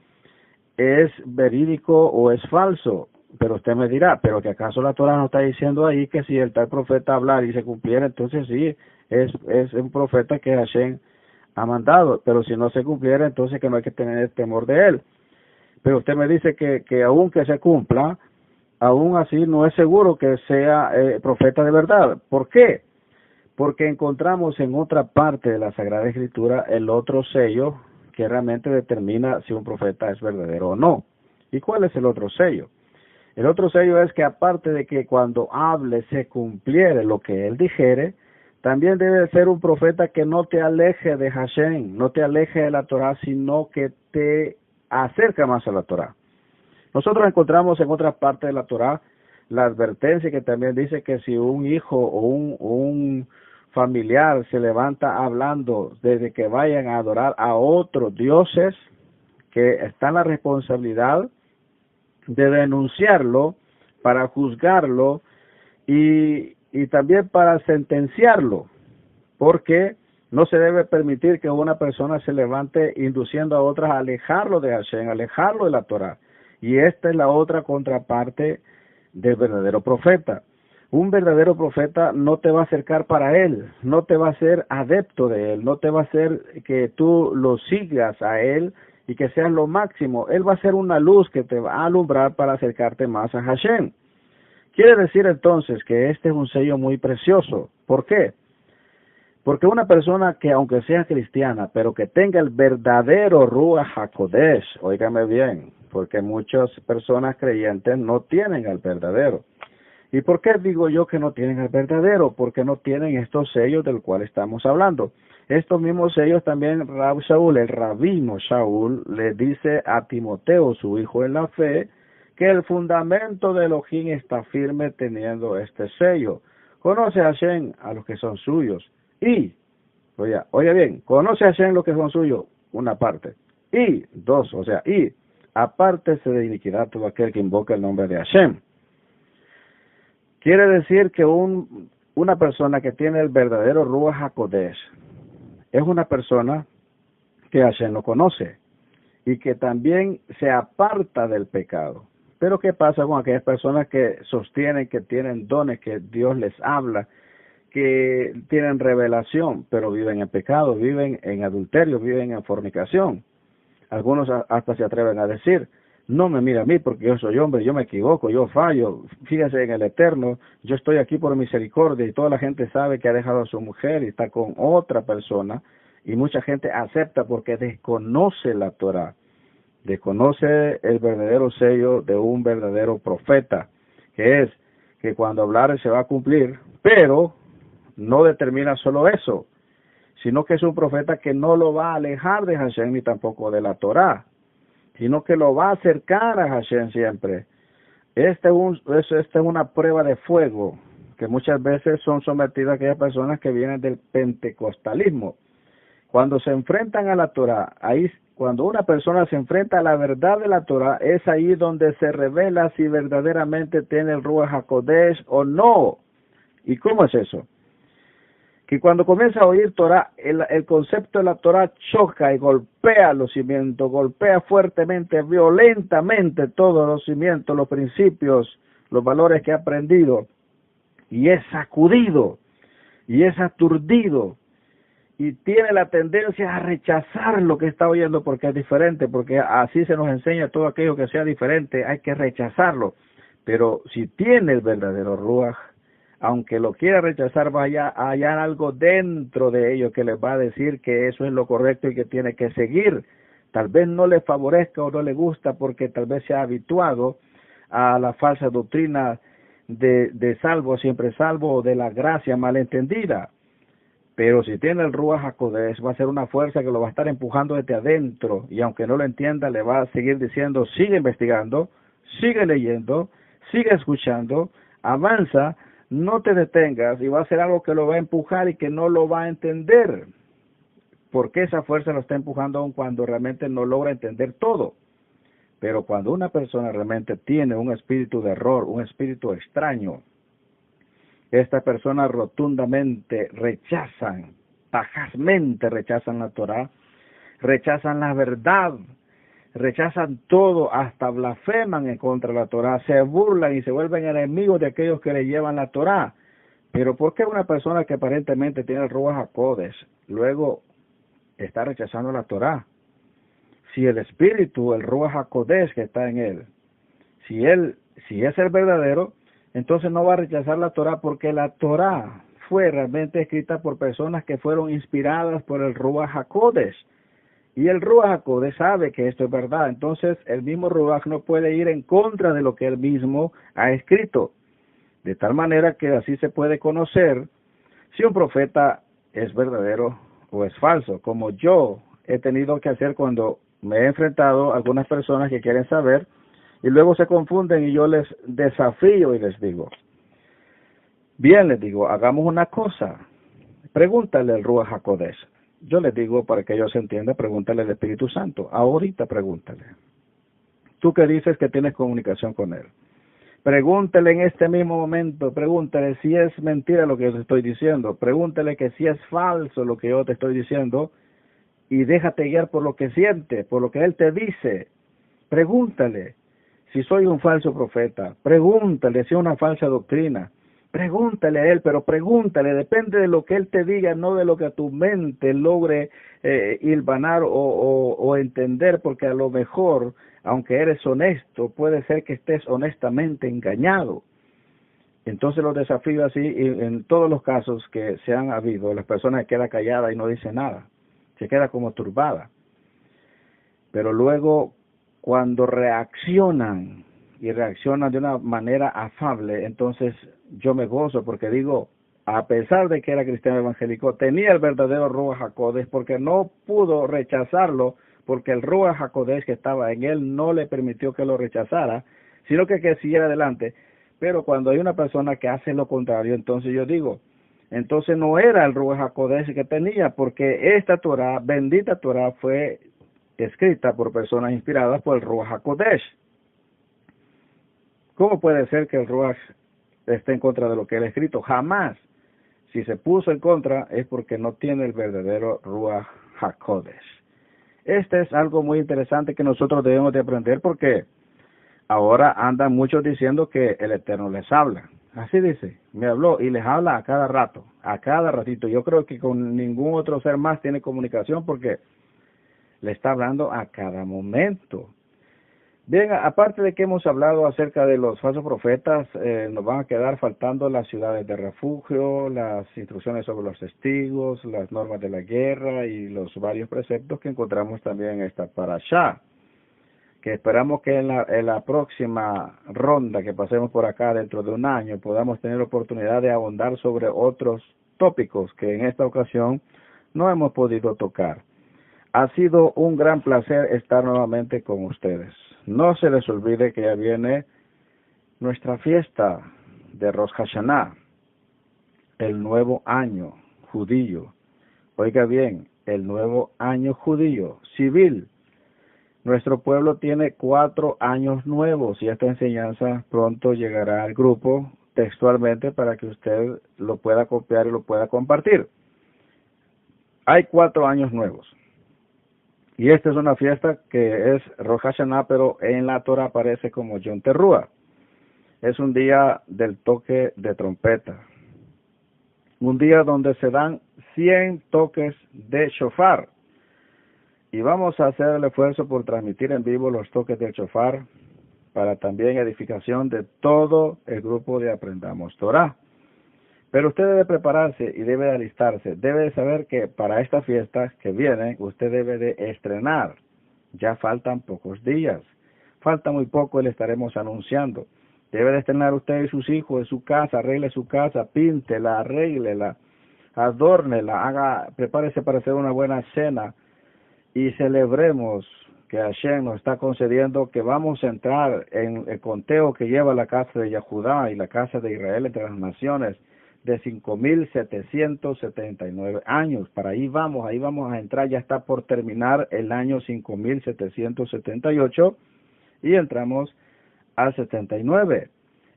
es verídico o es falso. Pero usted me dirá, ¿pero que acaso la Torah no está diciendo ahí que si el tal profeta hablar y se cumpliera, entonces sí, es un profeta que Hashem ha mandado? Pero si no se cumpliera, entonces que no hay que tener temor de él. Pero usted me dice que aun que se cumpla, aún así no es seguro que sea profeta de verdad. ¿Por qué? Porque encontramos en otra parte de la Sagrada Escritura el otro sello que realmente determina si un profeta es verdadero o no. ¿Y cuál es el otro sello? El otro sello es que aparte de que cuando hable se cumpliere lo que él dijere, también debe ser un profeta que no te aleje de Hashem, no te aleje de la Torah, sino que te acerca más a la Torah. Nosotros encontramos en otras partes de la Torah la advertencia que también dice que si un hijo o un familiar se levanta hablando desde que vayan a adorar a otros dioses, que está en la responsabilidad de denunciarlo, para juzgarlo y también para sentenciarlo, porque no se debe permitir que una persona se levante induciendo a otras a alejarlo de Hashem, alejarlo de la Torah. Y esta es la otra contraparte del verdadero profeta. Un verdadero profeta no te va a acercar para él, no te va a ser adepto de él, no te va a hacer que tú lo sigas a él y que seas lo máximo. Él va a ser una luz que te va a alumbrar para acercarte más a Hashem. Quiere decir entonces que este es un sello muy precioso. ¿Por qué? Porque una persona que aunque sea cristiana, pero que tenga el verdadero Ruach HaKodesh, óigame bien, porque muchas personas creyentes no tienen el verdadero. ¿Y por qué digo yo que no tienen el verdadero? Porque no tienen estos sellos del cual estamos hablando. Estos mismos sellos también Rab Shaul, el rabino Shaul, le dice a Timoteo, su hijo en la fe, que el fundamento de Elohim está firme teniendo este sello. Conoce a Hashem a los que son suyos. Y, oiga bien, conoce a Hashem los que son suyos, una parte. Y, dos, y, apártese de iniquidad todo aquel que invoca el nombre de Hashem. Quiere decir que una persona que tiene el verdadero Ruach HaKodesh es una persona que Hashem lo conoce y que también se aparta del pecado. Pero ¿qué pasa con aquellas personas que sostienen que tienen dones, que Dios les habla, que tienen revelación, pero viven en pecado, viven en adulterio, viven en fornicación? Algunos hasta se atreven a decir: no me mira a mí porque yo soy hombre, yo me equivoco, yo fallo, fíjese en el Eterno, yo estoy aquí por misericordia. Y toda la gente sabe que ha dejado a su mujer y está con otra persona, y mucha gente acepta porque desconoce la Torah, desconoce el verdadero sello de un verdadero profeta, que es que cuando hablare se va a cumplir, pero no determina solo eso, sino que es un profeta que no lo va a alejar de Hashem ni tampoco de la Torah, sino que lo va a acercar a Hashem siempre. Esta es una prueba de fuego que muchas veces son sometidas aquellas personas que vienen del pentecostalismo. Cuando se enfrentan a la Torah, cuando una persona se enfrenta a la verdad de la Torah, es ahí donde se revela si verdaderamente tiene el Ruach HaKodesh o no. ¿Y cómo es eso? Que cuando comienza a oír Torah, el concepto de la Torah choca y golpea los cimientos, golpea fuertemente, violentamente todos los cimientos, los principios, los valores que ha aprendido, y es sacudido, y es aturdido, y tiene la tendencia a rechazar lo que está oyendo porque es diferente, porque así se nos enseña todo aquello que sea diferente, hay que rechazarlo. Pero si tiene el verdadero Ruach, aunque lo quiera rechazar, vaya a hallar algo dentro de ellos que les va a decir que eso es lo correcto y que tiene que seguir. tal vez no le favorezca o no le gusta porque tal vez se ha habituado a la falsa doctrina de salvo, siempre salvo, o de la gracia malentendida. Pero si tiene el Ruach HaKodesh, va a ser una fuerza que lo va a estar empujando desde adentro, y aunque no lo entienda, le va a seguir diciendo, sigue investigando, sigue leyendo, sigue escuchando, avanza, no te detengas, y va a ser algo que lo va a empujar y que no lo va a entender. Porque esa fuerza lo está empujando aun cuando realmente no logra entender todo. Pero cuando una persona realmente tiene un espíritu de error, un espíritu extraño, estas personas rotundamente rechazan, tajazmente rechazan la Torá, rechazan la verdad, rechazan todo, hasta blasfeman en contra de la Torá, se burlan y se vuelven enemigos de aquellos que le llevan la Torá. Pero ¿por qué una persona que aparentemente tiene el Ruach HaKodesh luego está rechazando la Torá? Si el espíritu, el Ruach HaKodesh que está en él, si es el verdadero, entonces no va a rechazar la Torá, porque la Torá fue realmente escrita por personas que fueron inspiradas por el Ruach HaKodesh. Y el Ruach HaKodesh sabe que esto es verdad. Entonces el mismo Ruach no puede ir en contra de lo que él mismo ha escrito. De tal manera que así se puede conocer si un profeta es verdadero o es falso, como yo he tenido que hacer cuando me he enfrentado a algunas personas que quieren saber y luego se confunden, y yo les desafío y les digo, bien, les digo, hagamos una cosa, pregúntale al Ruach HaKodesh. Yo les digo, para que ellos entiendan, pregúntale al Espíritu Santo, ahorita pregúntale. Tú que dices que tienes comunicación con él, pregúntale en este mismo momento, pregúntale si es mentira lo que yo te estoy diciendo, pregúntale que si es falso lo que yo te estoy diciendo, y déjate guiar por lo que siente, por lo que él te dice. Pregúntale si soy un falso profeta, pregúntale si es una falsa doctrina, pregúntale a él, pero pregúntale, depende de lo que él te diga, no de lo que a tu mente logre hilvanar o entender, porque a lo mejor, aunque eres honesto, puede ser que estés honestamente engañado. Entonces los desafíos así, en todos los casos que se han habido, las personas quedan calladas y no dicen nada, se queda como turbada. Pero luego, cuando reaccionan, y reaccionan de una manera afable, entonces yo me gozo, porque digo, a pesar de que era cristiano evangélico, tenía el verdadero Ruach HaKodesh, porque no pudo rechazarlo, porque el Ruach HaKodesh que estaba en él no le permitió que lo rechazara, sino que siguiera adelante. Pero cuando hay una persona que hace lo contrario, entonces yo digo, entonces no era el Ruach HaKodesh que tenía, porque esta Torah, bendita Torah, fue escrita por personas inspiradas por el Ruach HaKodesh. ¿Cómo puede ser que el Ruach esté en contra de lo que él ha escrito? Jamás. Si se puso en contra es porque no tiene el verdadero Ruach HaKodesh. Este es algo muy interesante que nosotros debemos de aprender, porque ahora andan muchos diciendo que el Eterno les habla. Así dice, me habló y les habla a cada rato, a cada ratito. Yo creo que con ningún otro ser más tiene comunicación, porque le está hablando a cada momento. Bien, aparte de que hemos hablado acerca de los falsos profetas, nos van a quedar faltando las ciudades de refugio, las instrucciones sobre los testigos, las normas de la guerra y los varios preceptos que encontramos también en esta parashá, que esperamos que en la próxima ronda que pasemos por acá dentro de un año podamos tener oportunidad de abundar sobre otros tópicos que en esta ocasión no hemos podido tocar. Ha sido un gran placer estar nuevamente con ustedes. No se les olvide que ya viene nuestra fiesta de Rosh Hashanah, el nuevo año judío. Oiga bien, el nuevo año judío civil. Nuestro pueblo tiene 4 años nuevos, y esta enseñanza pronto llegará al grupo textualmente para que usted lo pueda copiar y lo pueda compartir. Hay 4 años nuevos. Y esta es una fiesta que es Rosh Hashanah, pero en la Torah aparece como Yom Teruah. Es un día del toque de trompeta. Un día donde se dan 100 toques de shofar. Y vamos a hacer el esfuerzo por transmitir en vivo los toques del shofar, para también edificación de todo el grupo de Aprendamos Torah. Pero usted debe prepararse y debe de alistarse. Debe de saber que para esta fiesta que viene, usted debe de estrenar Ya faltan pocos días. Falta muy poco y le estaremos anunciando. Debe de estrenar usted y sus hijos en su casa, arregle su casa, píntela, arréglela, adórnela, prepárese para hacer una buena cena y celebremos que Hashem nos está concediendo que vamos a entrar en el conteo que lleva la casa de Yahudá y la casa de Israel entre las naciones de 5.779 años. Para ahí vamos a entrar, ya está por terminar el año 5.778 y entramos al 79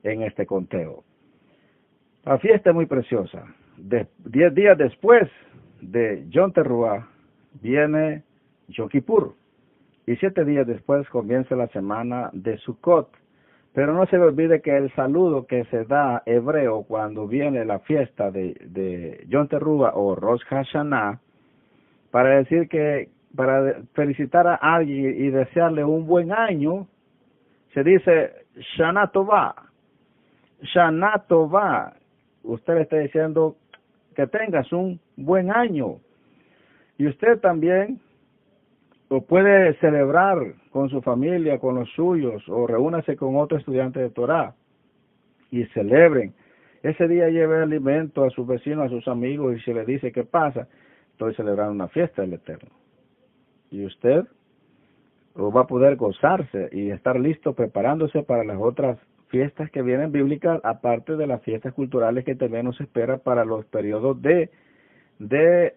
en este conteo. La fiesta es muy preciosa. 10 días después de Yom Teruah viene Yom Kippur y 7 días después comienza la semana de Sukkot. Pero no se le olvide que el saludo que se da hebreo cuando viene la fiesta de Yom Teruah o Rosh Hashanah, para decir que, para felicitar a alguien y desearle un buen año, se dice Shana Tová. Shana Tová. Usted le está diciendo que tengas un buen año. Y usted también lo puede celebrar con su familia, con los suyos, o reúnase con otro estudiante de Torah y celebren. Ese día lleve alimento a sus vecinos, a sus amigos, y se le dice, ¿qué pasa? Estoy celebrando una fiesta del Eterno. Y usted va a poder gozarse y estar listo preparándose para las otras fiestas que vienen bíblicas, aparte de las fiestas culturales que también nos espera para los periodos de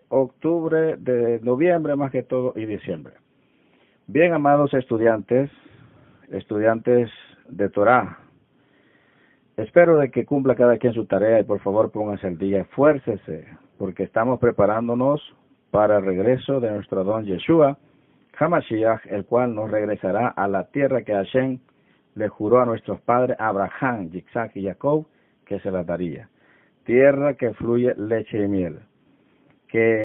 octubre, de noviembre más que todo, y diciembre. Bien, amados estudiantes de Torah, espero de que cumpla cada quien su tarea y por favor pónganse al día, esfuércese, porque estamos preparándonos para el regreso de nuestro Don Yeshua Hamashiach, el cual nos regresará a la tierra que Hashem le juró a nuestros padres Abraham, Isaac y Jacob que se la daría, tierra que fluye leche y miel, que